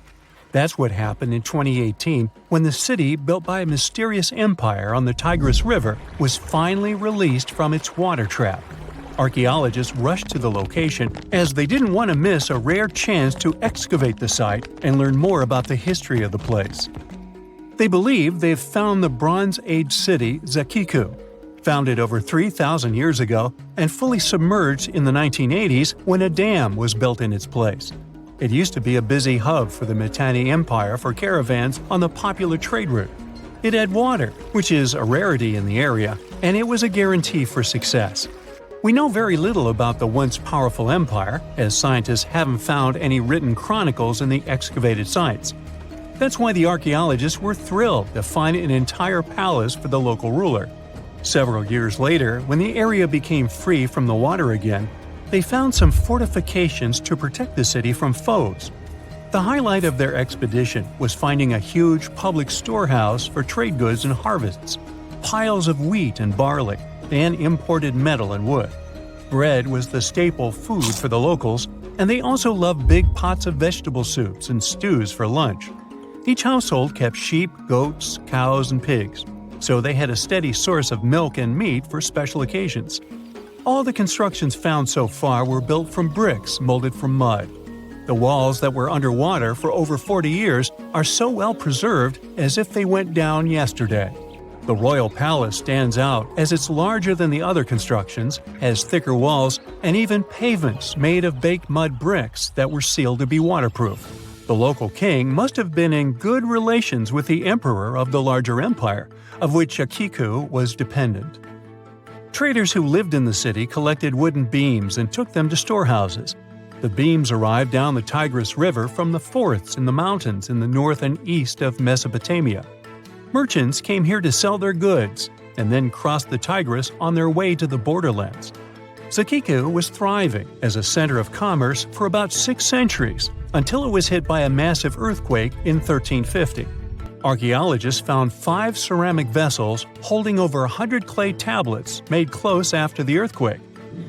That's what happened in 2018 when the city built by a mysterious empire on the Tigris River was finally released from its water trap. Archaeologists rushed to the location as they didn't want to miss a rare chance to excavate the site and learn more about the history of the place. They believe they've found the Bronze Age city Zakhiku, founded over 3,000 years ago and fully submerged in the 1980s when a dam was built in its place. It used to be a busy hub for the Mitanni Empire for caravans on the popular trade route. It had water, which is a rarity in the area, and it was a guarantee for success. We know very little about the once powerful empire, as scientists haven't found any written chronicles in the excavated sites. That's why the archaeologists were thrilled to find an entire palace for the local ruler. Several years later, when the area became free from the water again, they found some fortifications to protect the city from foes. The highlight of their expedition was finding a huge public storehouse for trade goods and harvests, piles of wheat and barley, and imported metal and wood. Bread was the staple food for the locals, and they also loved big pots of vegetable soups and stews for lunch. Each household kept sheep, goats, cows, and pigs, so they had a steady source of milk and meat for special occasions. All the constructions found so far were built from bricks molded from mud. The walls that were underwater for over 40 years are so well preserved as if they went down yesterday. The royal palace stands out as it's larger than the other constructions, has thicker walls, and even pavements made of baked mud bricks that were sealed to be waterproof. The local king must have been in good relations with the emperor of the larger empire, of which Zakhiku was dependent. Traders who lived in the city collected wooden beams and took them to storehouses. The beams arrived down the Tigris River from the forests in the mountains in the north and east of Mesopotamia. Merchants came here to sell their goods and then crossed the Tigris on their way to the borderlands. Zakhiku was thriving as a center of commerce for about 6 centuries until it was hit by a massive earthquake in 1350. Archaeologists found 5 ceramic vessels holding over 100 clay tablets made close after the earthquake.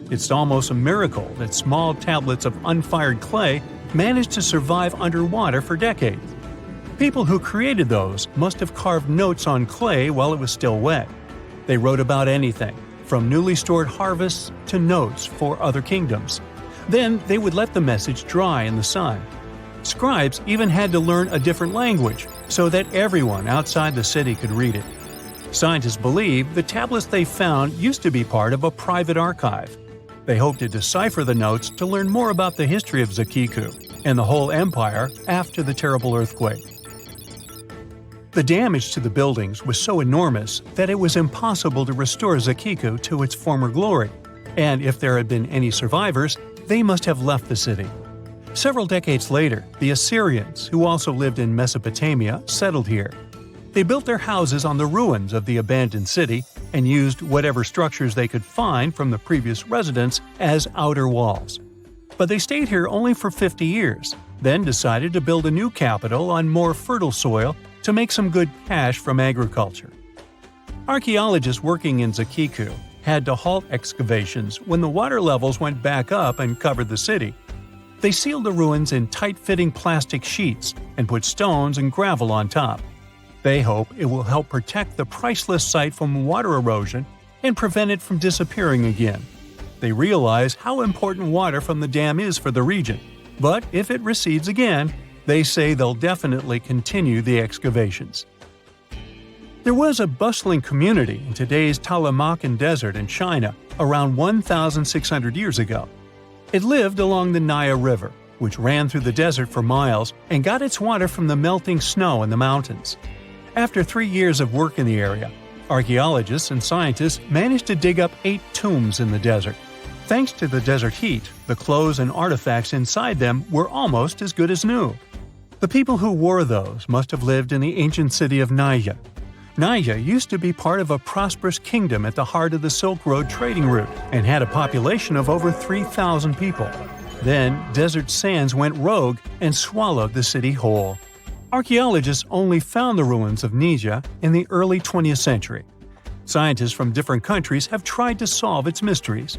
It's almost a miracle that small tablets of unfired clay managed to survive underwater for decades. People who created those must have carved notes on clay while it was still wet. They wrote about anything, from newly stored harvests to notes for other kingdoms. Then they would let the message dry in the sun. Scribes even had to learn a different language so that everyone outside the city could read it. Scientists believe the tablets they found used to be part of a private archive. They hoped to decipher the notes to learn more about the history of Zakhiku and the whole empire after the terrible earthquake. The damage to the buildings was so enormous that it was impossible to restore Zakhiku to its former glory, and if there had been any survivors, they must have left the city. Several decades later, the Assyrians, who also lived in Mesopotamia, settled here. They built their houses on the ruins of the abandoned city and used whatever structures they could find from the previous residents as outer walls. But they stayed here only for 50 years, then decided to build a new capital on more fertile soil to make some good cash from agriculture. Archaeologists working in Zakhiku had to halt excavations when the water levels went back up and covered the city. They sealed the ruins in tight-fitting plastic sheets and put stones and gravel on top. They hope it will help protect the priceless site from water erosion and prevent it from disappearing again. They realize how important water from the dam is for the region, but if it recedes again, they say they'll definitely continue the excavations. There was a bustling community in today's Taklamakan Desert in China around 1,600 years ago. It lived along the Nile River, which ran through the desert for miles and got its water from the melting snow in the mountains. After 3 years of work in the area, archaeologists and scientists managed to dig up 8 tombs in the desert. Thanks to the desert heat, the clothes and artifacts inside them were almost as good as new. The people who wore those must have lived in the ancient city of Naya. Naya used to be part of a prosperous kingdom at the heart of the Silk Road trading route and had a population of over 3,000 people. Then, desert sands went rogue and swallowed the city whole. Archaeologists only found the ruins of Nija in the early 20th century. Scientists from different countries have tried to solve its mysteries.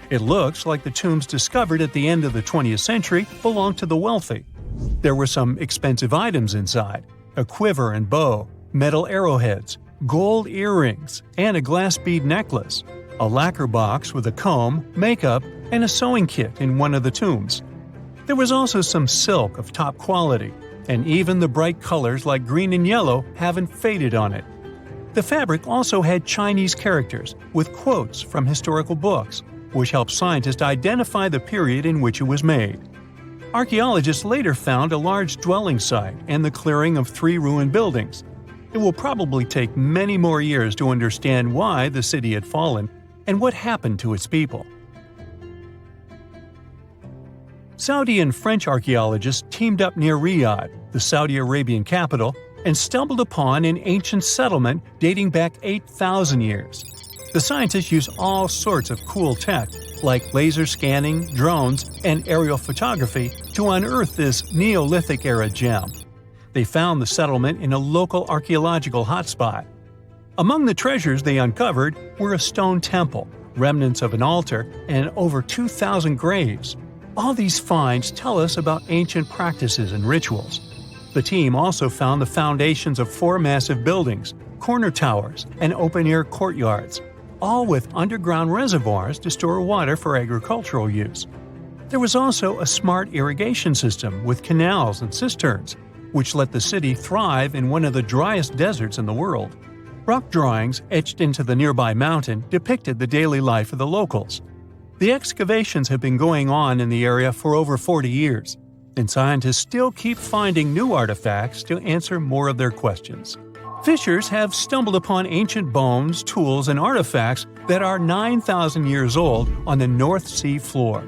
It looks like the tombs discovered at the end of the 20th century belonged to the wealthy. There were some expensive items inside: a quiver and bow, metal arrowheads, gold earrings, and a glass bead necklace, a lacquer box with a comb, makeup, and a sewing kit in one of the tombs. There was also some silk of top quality, and even the bright colors like green and yellow haven't faded on it. The fabric also had Chinese characters with quotes from historical books, which helped scientists identify the period in which it was made. Archaeologists later found a large dwelling site and the clearing of 3 ruined buildings. It will probably take many more years to understand why the city had fallen and what happened to its people. Saudi and French archaeologists teamed up near Riyadh, the Saudi Arabian capital, and stumbled upon an ancient settlement dating back 8,000 years. The scientists used all sorts of cool tech, like laser scanning, drones, and aerial photography, to unearth this Neolithic-era gem. They found the settlement in a local archaeological hotspot. Among the treasures they uncovered were a stone temple, remnants of an altar, and over 2,000 graves. All these finds tell us about ancient practices and rituals. The team also found the foundations of 4 massive buildings, corner towers, and open-air courtyards, all with underground reservoirs to store water for agricultural use. There was also a smart irrigation system with canals and cisterns, which let the city thrive in one of the driest deserts in the world. Rock drawings etched into the nearby mountain depicted the daily life of the locals. The excavations have been going on in the area for over 40 years, and scientists still keep finding new artifacts to answer more of their questions. Fishers have stumbled upon ancient bones, tools, and artifacts that are 9,000 years old on the North Sea floor.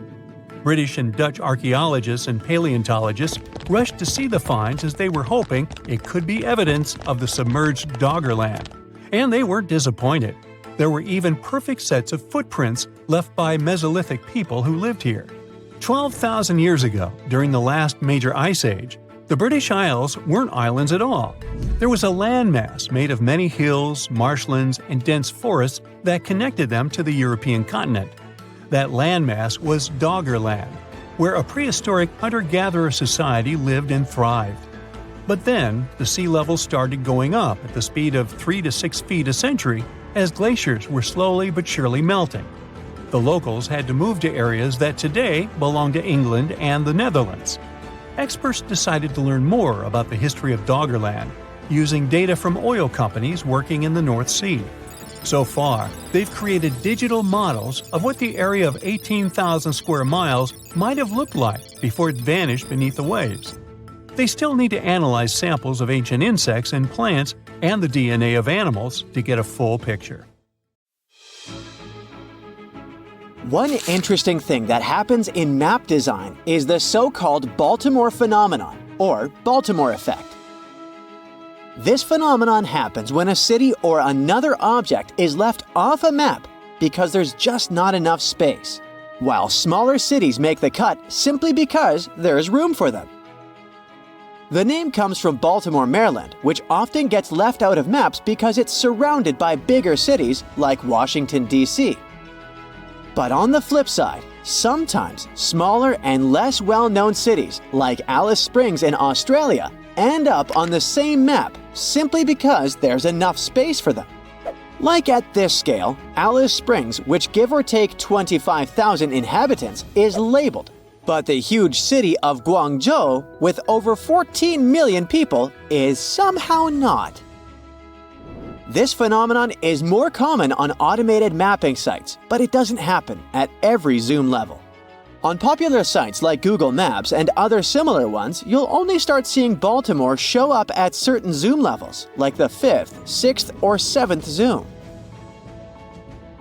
British and Dutch archaeologists and paleontologists rushed to see the finds as they were hoping it could be evidence of the submerged Doggerland. And they weren't disappointed. There were even perfect sets of footprints left by Mesolithic people who lived here. 12,000 years ago, during the last major ice age, the British Isles weren't islands at all. There was a landmass made of many hills, marshlands, and dense forests that connected them to the European continent. That landmass was Doggerland, where a prehistoric hunter-gatherer society lived and thrived. But then, the sea level started going up at the speed of 3 to 6 feet a century as glaciers were slowly but surely melting. The locals had to move to areas that today belong to England and the Netherlands. Experts decided to learn more about the history of Doggerland, using data from oil companies working in the North Sea. So far, they've created digital models of what the area of 18,000 square miles might have looked like before it vanished beneath the waves. They still need to analyze samples of ancient insects and plants and the DNA of animals to get a full picture. One interesting thing that happens in map design is the so-called Baltimore phenomenon, or Baltimore effect. This phenomenon happens when a city or another object is left off a map because there's just not enough space, while smaller cities make the cut simply because there's room for them. The name comes from Baltimore, Maryland, which often gets left out of maps because it's surrounded by bigger cities like Washington, D.C. But on the flip side, sometimes smaller and less well-known cities like Alice Springs in Australia end up on the same map simply because there's enough space for them. Like at this scale, Alice Springs, which give or take 25,000 inhabitants, is labeled, but the huge city of Guangzhou, with over 14 million people, is somehow not. This phenomenon is more common on automated mapping sites, but it doesn't happen at every zoom level. On popular sites like Google Maps and other similar ones, you'll only start seeing Baltimore show up at certain zoom levels, like the 5th, 6th, or 7th zoom.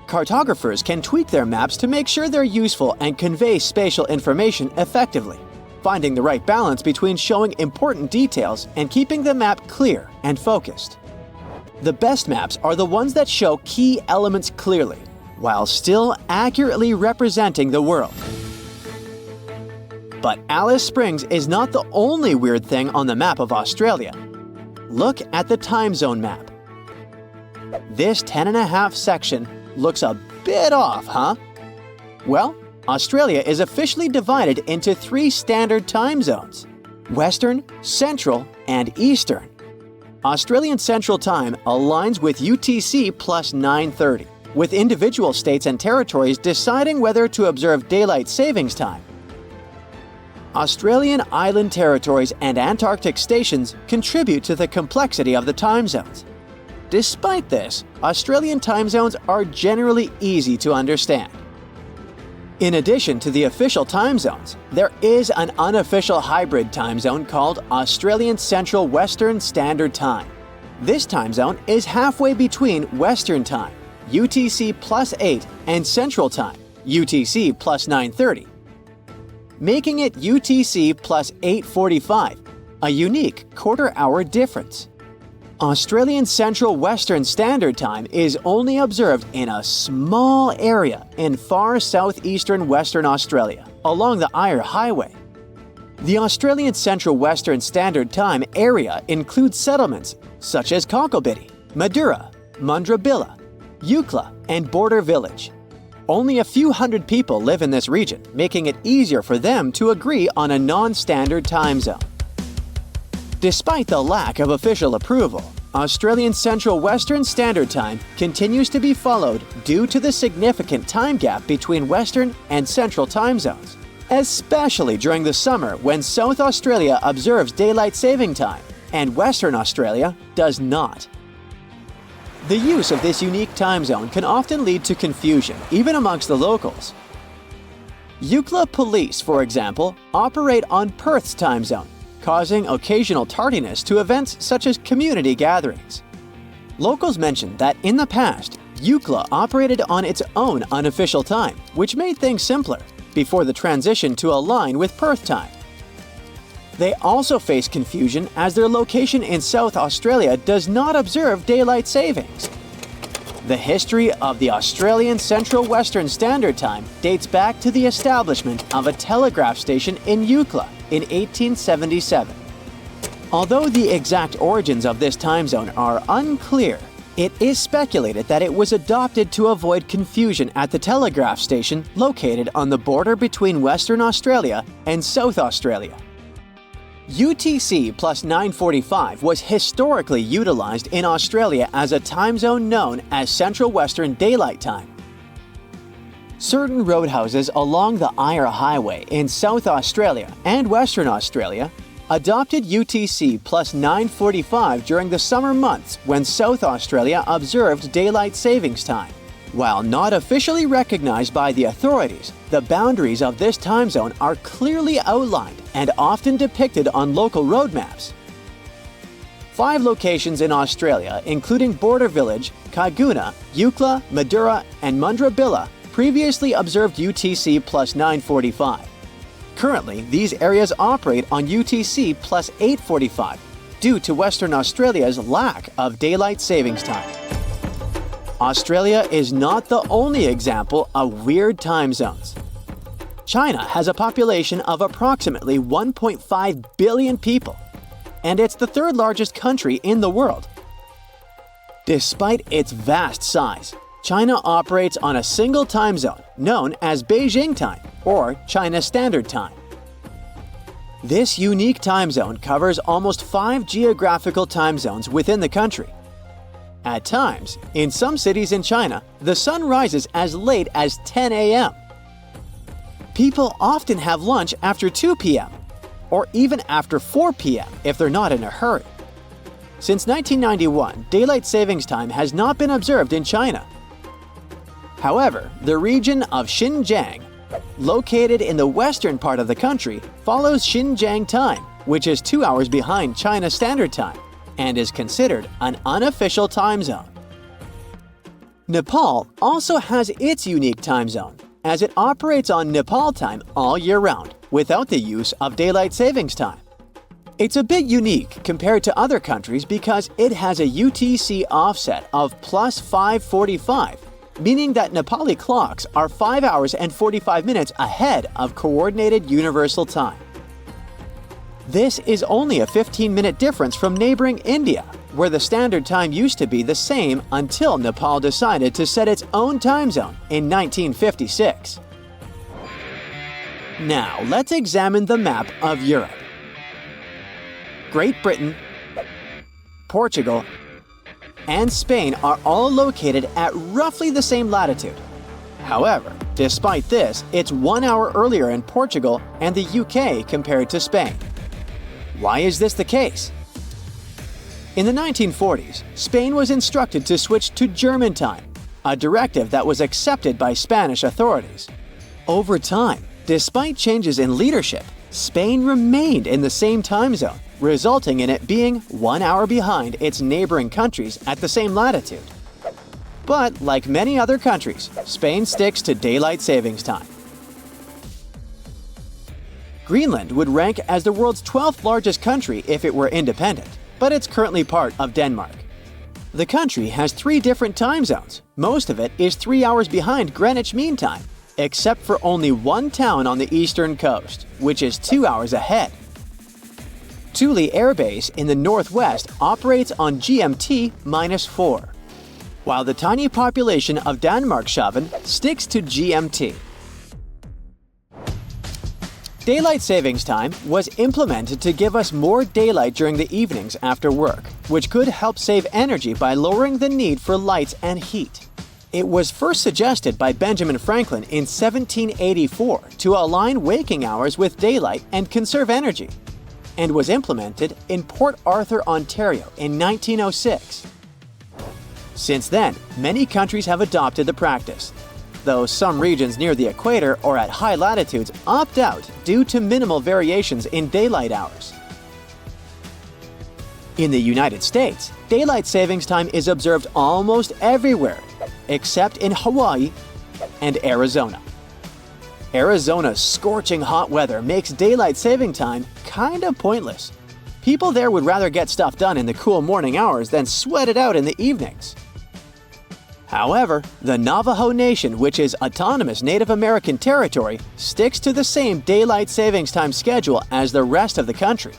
Cartographers can tweak their maps to make sure they're useful and convey spatial information effectively, finding the right balance between showing important details and keeping the map clear and focused. The best maps are the ones that show key elements clearly, while still accurately representing the world. But Alice Springs is not the only weird thing on the map of Australia. Look at the time zone map. This 10.5 section looks a bit off, huh? Well, Australia is officially divided into 3 standard time zones: Western, Central, and Eastern. Australian Central Time aligns with UTC plus 9:30, with individual states and territories deciding whether to observe daylight savings time. Australian island territories and Antarctic stations contribute to the complexity of the time zones. Despite this, Australian time zones are generally easy to understand. In addition to the official time zones, there is an unofficial hybrid time zone called Australian Central Western Standard Time. This time zone is halfway between Western Time, UTC plus 8, and Central Time, UTC plus 9:30. making it UTC plus 8:45, a unique quarter-hour difference. Australian Central Western Standard Time is only observed in a small area in far southeastern Western Australia, along the Eyre Highway. The Australian Central Western Standard Time area includes settlements such as Cocklebitti, Madura, Mundrabilla, Eucla, and Border Village. Only a few hundred people live in this region, making it easier for them to agree on a non-standard time zone. Despite the lack of official approval, Australian Central Western Standard Time continues to be followed due to the significant time gap between Western and Central time zones, especially during the summer when South Australia observes daylight saving time and Western Australia does not. The use of this unique time zone can often lead to confusion, even amongst the locals. Eucla police, for example, operate on Perth's time zone, causing occasional tardiness to events such as community gatherings. Locals mentioned that in the past, Eucla operated on its own unofficial time, which made things simpler, before the transition to align with Perth time. They also face confusion as their location in South Australia does not observe daylight savings. The history of the Australian Central Western Standard Time dates back to the establishment of a telegraph station in Eucla in 1877. Although the exact origins of this time zone are unclear, it is speculated that it was adopted to avoid confusion at the telegraph station located on the border between Western Australia and South Australia. UTC plus 9:45 was historically utilized in Australia as a time zone known as Central Western Daylight Time. Certain roadhouses along the Eyre Highway in South Australia and Western Australia adopted UTC plus 9:45 during the summer months when South Australia observed daylight savings time. While not officially recognized by the authorities, the boundaries of this time zone are clearly outlined and often depicted on local road maps. 5 locations in Australia, including Border Village, Kaiguna, Eucla, Madura, and Mundrabilla, previously observed UTC plus 9:45. Currently, these areas operate on UTC plus 8:45 due to Western Australia's lack of daylight savings time. Australia is not the only example of weird time zones. China has a population of approximately 1.5 billion people, and it's the 3rd largest country in the world. Despite its vast size, China operates on a single time zone known as Beijing Time or China Standard Time. This unique time zone covers almost 5 geographical time zones within the country. At times, in some cities in China, the sun rises as late as 10 a.m. People often have lunch after 2 p.m. or even after 4 p.m. if they're not in a hurry. Since 1991, daylight savings time has not been observed in China. However, the region of Xinjiang, located in the western part of the country, follows Xinjiang time, which is 2 hours behind China Standard Time, and is considered an unofficial time zone. Nepal also has its unique time zone, as it operates on Nepal time all year round, without the use of daylight savings time. It's a bit unique compared to other countries because it has a UTC offset of plus 5:45, meaning that Nepali clocks are 5 hours and 45 minutes ahead of Coordinated Universal Time. This is only a 15-minute difference from neighboring India, where the standard time used to be the same until Nepal decided to set its own time zone in 1956. Now, let's examine the map of Europe. Great Britain, Portugal, and Spain are all located at roughly the same latitude. However, despite this, it's 1 hour earlier in Portugal and the UK compared to Spain. Why is this the case? In the 1940s, Spain was instructed to switch to German time, a directive that was accepted by Spanish authorities. Over time, despite changes in leadership, Spain remained in the same time zone, resulting in it being 1 hour behind its neighboring countries at the same latitude. But like many other countries, Spain sticks to daylight savings time. Greenland would rank as the world's 12th largest country if it were independent, but it's currently part of Denmark. The country has 3 different time zones. Most of it is 3 hours behind Greenwich Mean Time, except for only one town on the eastern coast, which is 2 hours ahead. Thule Air Base in the northwest operates on GMT -4, while the tiny population of Danmarkshavn sticks to GMT. Daylight savings time was implemented to give us more daylight during the evenings after work, which could help save energy by lowering the need for lights and heat. It was first suggested by Benjamin Franklin in 1784 to align waking hours with daylight and conserve energy, and was implemented in Port Arthur, Ontario in 1906. Since then, many countries have adopted the practice, though some regions near the equator or at high latitudes opt out due to minimal variations in daylight hours. In the United States, daylight savings time is observed almost everywhere, except in Hawaii and Arizona. Arizona's scorching hot weather makes daylight saving time kind of pointless. People there would rather get stuff done in the cool morning hours than sweat it out in the evenings. However, the Navajo Nation, which is autonomous Native American territory, sticks to the same daylight savings time schedule as the rest of the country.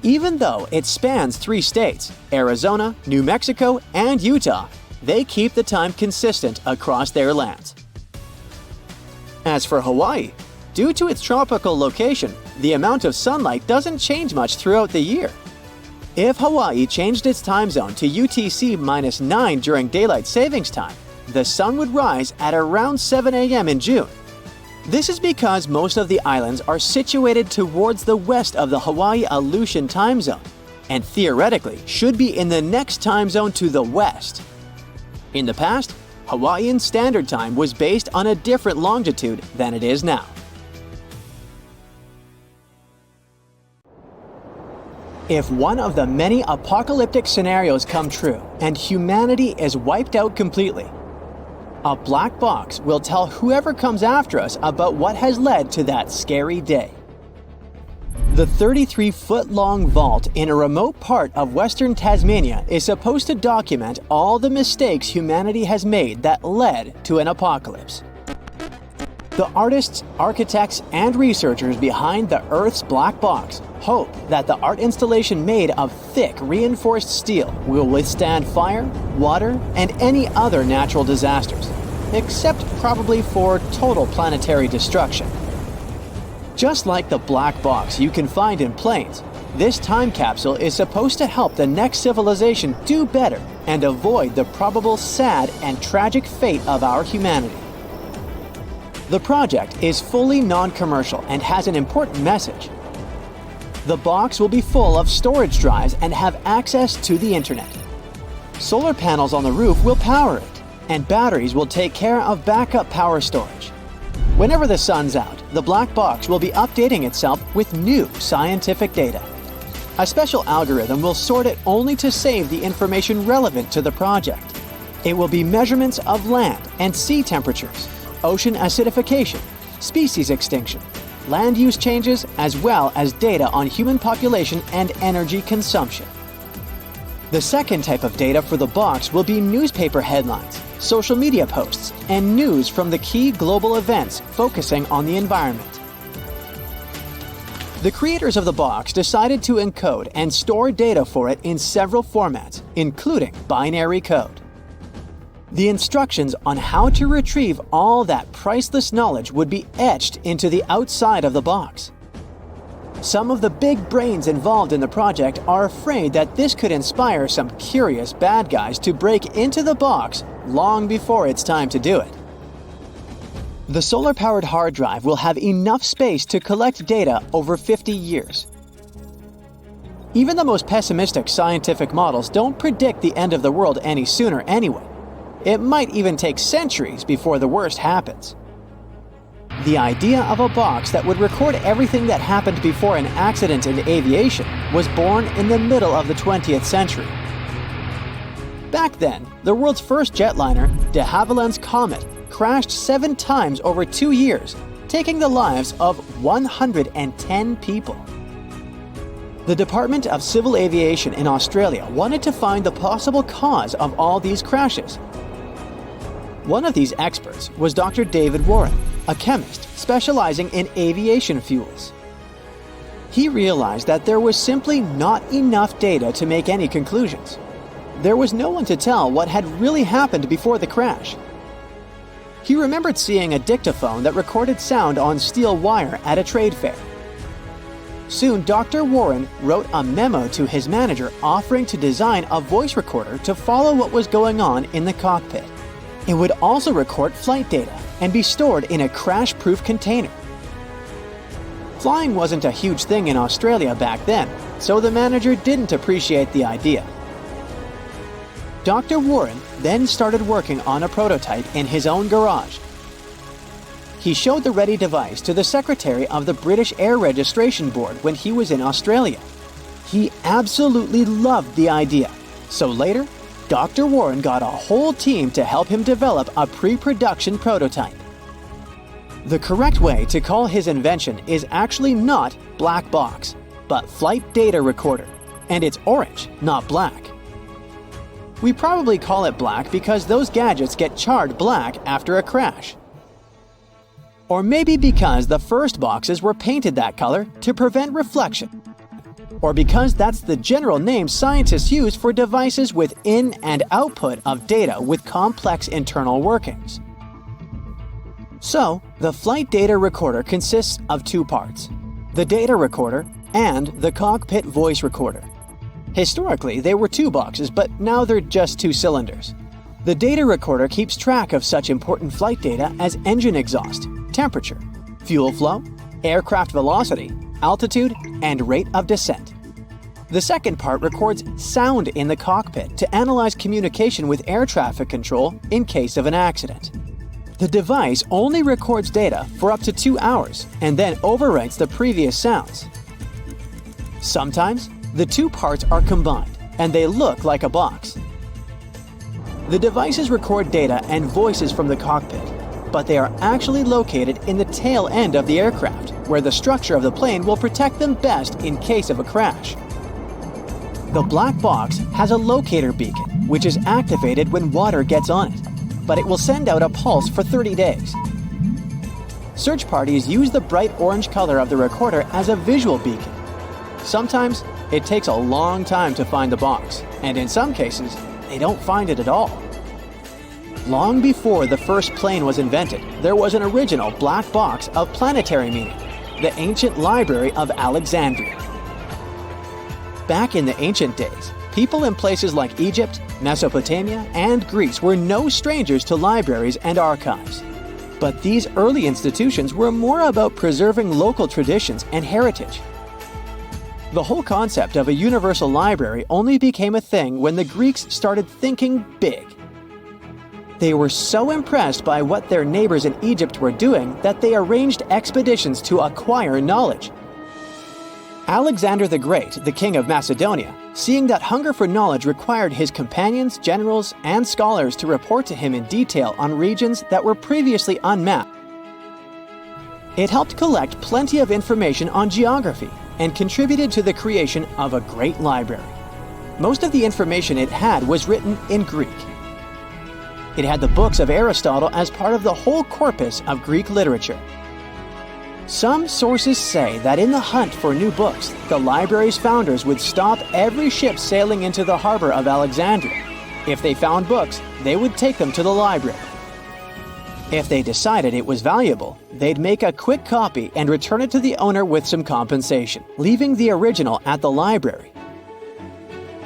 Even though it spans 3 states, Arizona, New Mexico, and Utah, they keep the time consistent across their lands. As for Hawaii, due to its tropical location, the amount of sunlight doesn't change much throughout the year. If Hawaii changed its time zone to UTC -9 during daylight savings time, the sun would rise at around 7 a.m. in June. This is because most of the islands are situated towards the west of the Hawaii-Aleutian time zone, and theoretically should be in the next time zone to the west. In the past, Hawaiian Standard Time was based on a different longitude than it is now. If one of the many apocalyptic scenarios come true and humanity is wiped out completely, a black box will tell whoever comes after us about what has led to that scary day. The 33-foot-long vault in a remote part of western Tasmania is supposed to document all the mistakes humanity has made that led to an apocalypse. The artists, architects, and researchers behind the Earth's black box hope that the art installation made of thick, reinforced steel will withstand fire, water, and any other natural disasters, except probably for total planetary destruction. Just like the black box you can find in planes, this time capsule is supposed to help the next civilization do better and avoid the probable sad and tragic fate of our humanity. The project is fully non-commercial and has an important message. The box will be full of storage drives and have access to the internet. Solar panels on the roof will power it, and batteries will take care of backup power storage. Whenever the sun's out, the black box will be updating itself with new scientific data. A special algorithm will sort it only to save the information relevant to the project. It will be measurements of land and sea temperatures, ocean acidification, species extinction, land use changes, as well as data on human population and energy consumption. The second type of data for the box will be newspaper headlines, social media posts, and news from the key global events focusing on the environment. The creators of the box decided to encode and store data for it in several formats, including binary code. The instructions on how to retrieve all that priceless knowledge would be etched into the outside of the box. Some of the big brains involved in the project are afraid that this could inspire some curious bad guys to break into the box long before it's time to do it. The solar-powered hard drive will have enough space to collect data over 50 years. Even the most pessimistic scientific models don't predict the end of the world any sooner anyway. It might even take centuries before the worst happens. The idea of a box that would record everything that happened before an accident in aviation was born in the middle of the 20th century. Back then, the world's first jetliner, de Havilland's Comet, crashed 7 times over 2 years, taking the lives of 110 people. The Department of Civil Aviation in Australia wanted to find the possible cause of all these crashes. One of these experts was Dr. David Warren, a chemist specializing in aviation fuels. He realized that there was simply not enough data to make any conclusions. There was no one to tell what had really happened before the crash. He remembered seeing a dictaphone that recorded sound on steel wire at a trade fair. Soon, Dr. Warren wrote a memo to his manager offering to design a voice recorder to follow what was going on in the cockpit. It would also record flight data and be stored in a crash-proof container. Flying wasn't a huge thing in Australia back then, so the manager didn't appreciate the idea. Dr. Warren then started working on a prototype in his own garage. He showed the ready device to the secretary of the British Air Registration Board when he was in Australia. He absolutely loved the idea, so later, Dr. Warren got a whole team to help him develop a pre-production prototype. The correct way to call his invention is actually not black box, but flight data recorder, and it's orange, not black. We probably call it black because those gadgets get charred black after a crash. Or maybe because the first boxes were painted that color to prevent reflection. Or because that's the general name scientists use for devices with in- and output of data with complex internal workings. So, the flight data recorder consists of two parts: the data recorder and the cockpit voice recorder. Historically, they were two boxes, but now they're just two cylinders. The data recorder keeps track of such important flight data as engine exhaust, temperature, fuel flow, aircraft velocity, altitude, and rate of descent. The second part records sound in the cockpit to analyze communication with air traffic control in case of an accident. The device only records data for up to 2 hours and then overwrites the previous sounds. Sometimes, the two parts are combined and they look like a box. The devices record data and voices from the cockpit, but they are actually located in the tail end of the aircraft, where the structure of the plane will protect them best in case of a crash. The black box has a locator beacon, which is activated when water gets on it, but it will send out a pulse for 30 days. Search parties use the bright orange color of the recorder as a visual beacon. Sometimes, it takes a long time to find the box, and in some cases, they don't find it at all. Long before the first plane was invented, there was an original black box of planetary meaning, the ancient Library of Alexandria. Back in the ancient days, people in places like Egypt, Mesopotamia, and Greece were no strangers to libraries and archives. But these early institutions were more about preserving local traditions and heritage. The whole concept of a universal library only became a thing when the Greeks started thinking big. They were so impressed by what their neighbors in Egypt were doing that they arranged expeditions to acquire knowledge. Alexander the Great, the king of Macedonia, seeing that hunger for knowledge required his companions, generals, and scholars to report to him in detail on regions that were previously unmapped. It helped collect plenty of information on geography and contributed to the creation of a great library. Most of the information it had was written in Greek. It had the books of Aristotle as part of the whole corpus of Greek literature. Some sources say that in the hunt for new books, the library's founders would stop every ship sailing into the harbor of Alexandria. If they found books, they would take them to the library. If they decided it was valuable, they'd make a quick copy and return it to the owner with some compensation, leaving the original at the library.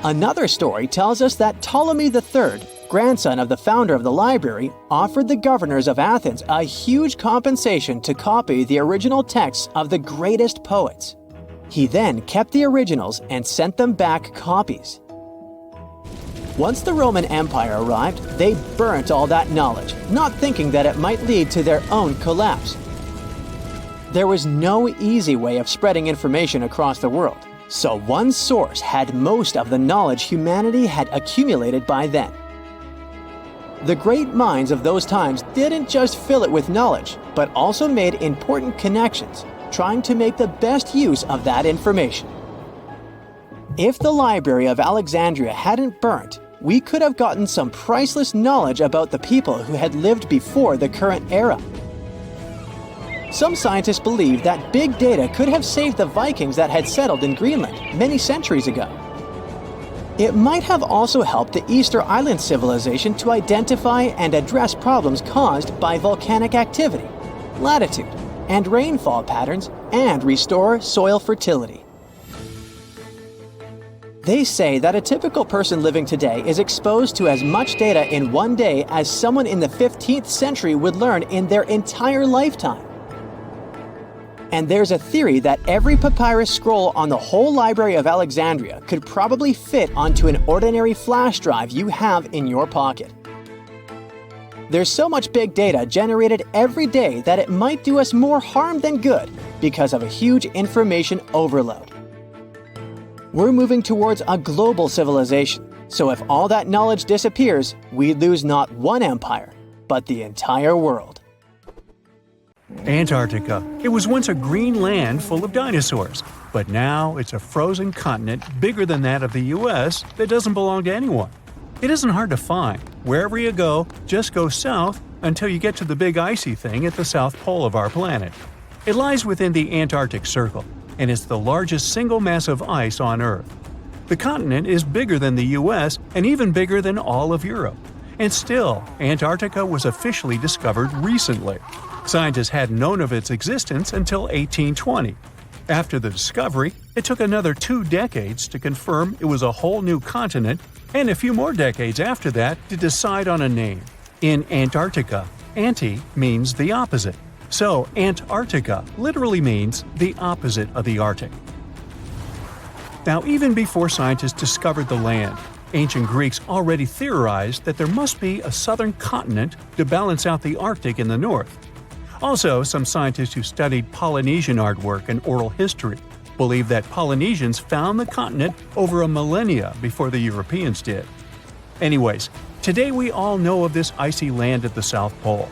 Another story tells us that Ptolemy III, grandson of the founder of the library, offered the governors of Athens a huge compensation to copy the original texts of the greatest poets. He then kept the originals and sent them back copies. Once the Roman Empire arrived, they burnt all that knowledge, not thinking that it might lead to their own collapse. There was no easy way of spreading information across the world, so one source had most of the knowledge humanity had accumulated by then. The great minds of those times didn't just fill it with knowledge, but also made important connections, trying to make the best use of that information. If the Library of Alexandria hadn't burnt, we could have gotten some priceless knowledge about the people who had lived before the current era. Some scientists believe that big data could have saved the Vikings that had settled in Greenland many centuries ago. It might have also helped the Easter Island civilization to identify and address problems caused by volcanic activity, latitude, and rainfall patterns, and restore soil fertility. They say that a typical person living today is exposed to as much data in one day as someone in the 15th century would learn in their entire lifetime. And there's a theory that every papyrus scroll on the whole Library of Alexandria could probably fit onto an ordinary flash drive you have in your pocket. There's so much big data generated every day that it might do us more harm than good because of a huge information overload. We're moving towards a global civilization, so if all that knowledge disappears, we lose not one empire, but the entire world. Antarctica. It was once a green land full of dinosaurs, but now it's a frozen continent bigger than that of the US that doesn't belong to anyone. It isn't hard to find. Wherever you go, just go south until you get to the big icy thing at the south pole of our planet. It lies within the Antarctic Circle, and it's the largest single mass of ice on Earth. The continent is bigger than the US and even bigger than all of Europe. And still, Antarctica was officially discovered recently. Scientists hadn't known of its existence until 1820. After the discovery, it took another 2 decades to confirm it was a whole new continent, and a few more decades after that to decide on a name. In Antarctica, anti means the opposite, so Antarctica literally means the opposite of the Arctic. Now, even before scientists discovered the land, ancient Greeks already theorized that there must be a southern continent to balance out the Arctic in the north. Also, some scientists who studied Polynesian artwork and oral history believe that Polynesians found the continent over a millennia before the Europeans did. Anyways, today we all know of this icy land at the South Pole.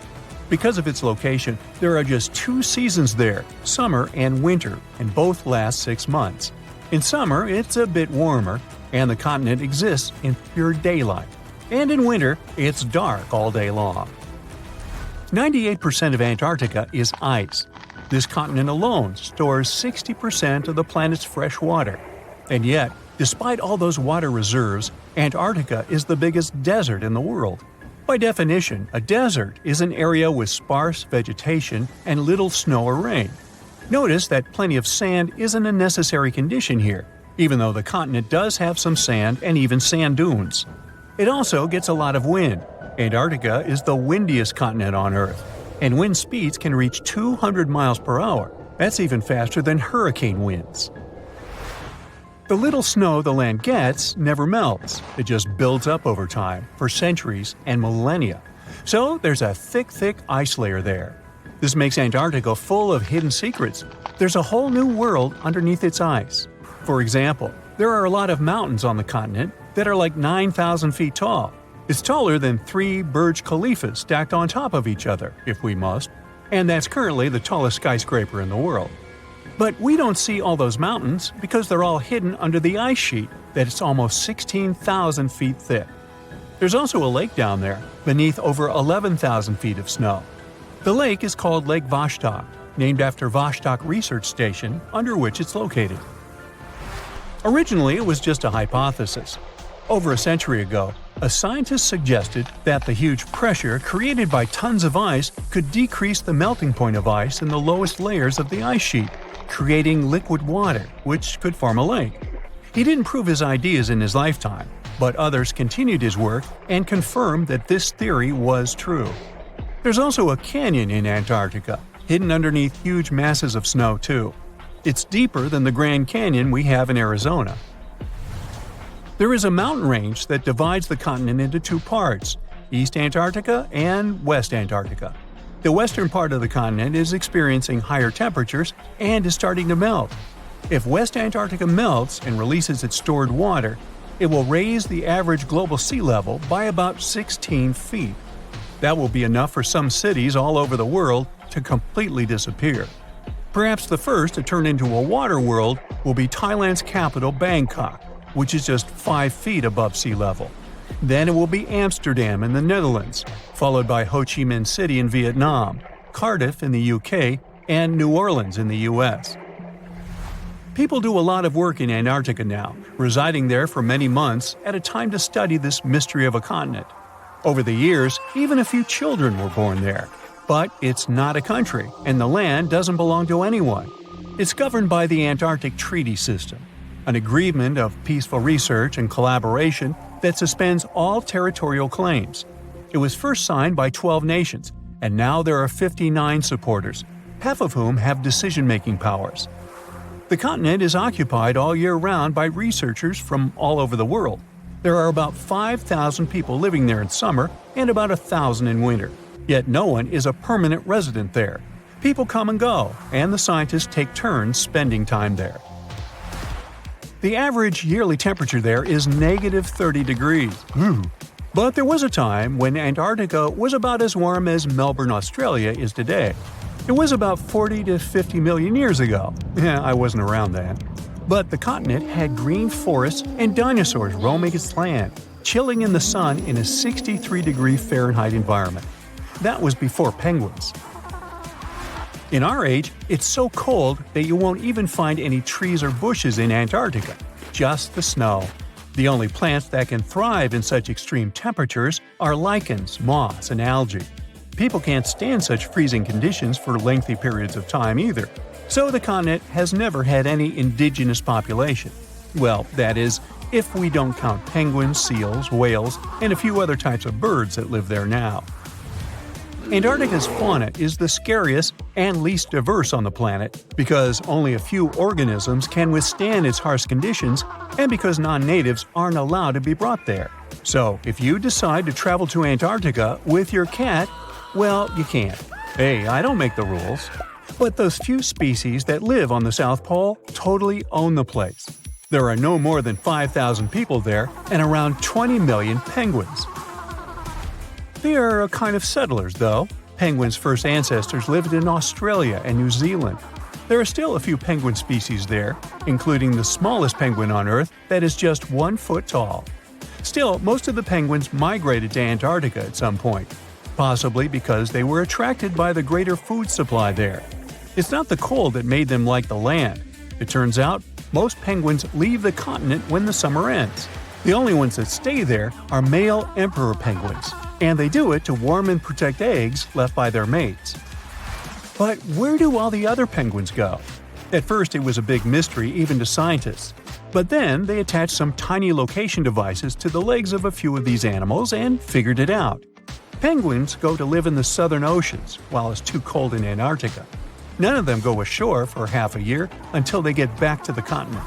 Because of its location, there are just 2 seasons there, summer and winter, and both last 6 months. In summer, it's a bit warmer, and the continent exists in pure daylight. And in winter, it's dark all day long. 98% of Antarctica is ice. This continent alone stores 60% of the planet's fresh water. And yet, despite all those water reserves, Antarctica is the biggest desert in the world. By definition, a desert is an area with sparse vegetation and little snow or rain. Notice that plenty of sand isn't a necessary condition here, even though the continent does have some sand and even sand dunes. It also gets a lot of wind. Antarctica is the windiest continent on Earth, and wind speeds can reach 200 miles per hour. That's even faster than hurricane winds. The little snow the land gets never melts. It just builds up over time, for centuries and millennia. So there's a thick ice layer there. This makes Antarctica full of hidden secrets. There's a whole new world underneath its ice. For example, there are a lot of mountains on the continent that are like 9,000 feet tall. It's taller than 3 Burj Khalifas stacked on top of each other, if we must, and that's currently the tallest skyscraper in the world. But we don't see all those mountains because they're all hidden under the ice sheet that's almost 16,000 feet thick. There's also a lake down there, beneath over 11,000 feet of snow. The lake is called Lake Vostok, named after Vostok Research Station, under which it's located. Originally, it was just a hypothesis. Over a century ago, a scientist suggested that the huge pressure created by tons of ice could decrease the melting point of ice in the lowest layers of the ice sheet, creating liquid water, which could form a lake. He didn't prove his ideas in his lifetime, but others continued his work and confirmed that this theory was true. There's also a canyon in Antarctica, hidden underneath huge masses of snow too. It's deeper than the Grand Canyon we have in Arizona. There is a mountain range that divides the continent into 2 parts, East Antarctica and West Antarctica. The western part of the continent is experiencing higher temperatures and is starting to melt. If West Antarctica melts and releases its stored water, it will raise the average global sea level by about 16 feet. That will be enough for some cities all over the world to completely disappear. Perhaps the first to turn into a water world will be Thailand's capital Bangkok, which is just 5 feet above sea level. Then it will be Amsterdam in the Netherlands, followed by Ho Chi Minh City in Vietnam, Cardiff in the UK, and New Orleans in the US. People do a lot of work in Antarctica now, residing there for many months at a time to study this mystery of a continent. Over the years, even a few children were born there. But it's not a country, and the land doesn't belong to anyone. It's governed by the Antarctic Treaty System, an agreement of peaceful research and collaboration that suspends all territorial claims. It was first signed by 12 nations, and now there are 59 supporters, half of whom have decision-making powers. The continent is occupied all year round by researchers from all over the world. There are about 5,000 people living there in summer and about 1,000 in winter. Yet no one is a permanent resident there. People come and go, and the scientists take turns spending time there. The average yearly temperature there is negative 30 degrees. But there was a time when Antarctica was about as warm as Melbourne, Australia is today. It was about 40 to 50 million years ago. I wasn't around then. But the continent had green forests and dinosaurs roaming its land, chilling in the sun in a 63-degree Fahrenheit environment. That was before penguins. In our age, it's so cold that you won't even find any trees or bushes in Antarctica, just the snow. The only plants that can thrive in such extreme temperatures are lichens, moss, and algae. People can't stand such freezing conditions for lengthy periods of time either, so the continent has never had any indigenous population. Well, that is, if we don't count penguins, seals, whales, and a few other types of birds that live there now. Antarctica's fauna is the scariest and least diverse on the planet because only a few organisms can withstand its harsh conditions and because non-natives aren't allowed to be brought there. So, if you decide to travel to Antarctica with your cat, well, you can't. Hey, I don't make the rules. But those few species that live on the South Pole totally own the place. There are no more than 5,000 people there and around 20 million penguins. They are a kind of settlers, though. Penguins' first ancestors lived in Australia and New Zealand. There are still a few penguin species there, including the smallest penguin on Earth that is just 1 foot tall. Still, most of the penguins migrated to Antarctica at some point, possibly because they were attracted by the greater food supply there. It's not the cold that made them like the land. It turns out, most penguins leave the continent when the summer ends. The only ones that stay there are male emperor penguins, and they do it to warm and protect eggs left by their mates. But where do all the other penguins go? At first it was a big mystery even to scientists, but then they attached some tiny location devices to the legs of a few of these animals and figured it out. Penguins go to live in the southern oceans while it's too cold in Antarctica. None of them go ashore for half a year until they get back to the continent.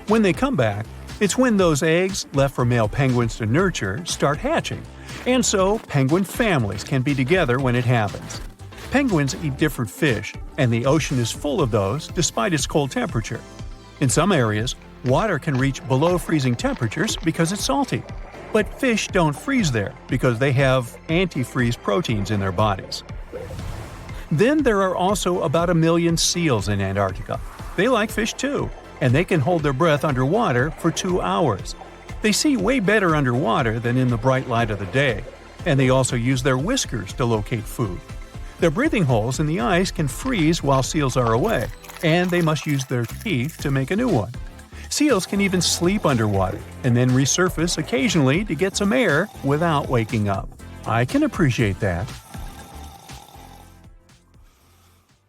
When they come back, it's when those eggs, left for male penguins to nurture, start hatching, and so penguin families can be together when it happens. Penguins eat different fish, and the ocean is full of those despite its cold temperature. In some areas, water can reach below freezing temperatures because it's salty. But fish don't freeze there because they have antifreeze proteins in their bodies. Then there are also about 1 million seals in Antarctica. They like fish too, and they can hold their breath underwater for 2 hours. They see way better underwater than in the bright light of the day, and they also use their whiskers to locate food. Their breathing holes in the ice can freeze while seals are away, and they must use their teeth to make a new one. Seals can even sleep underwater and then resurface occasionally to get some air without waking up. I can appreciate that.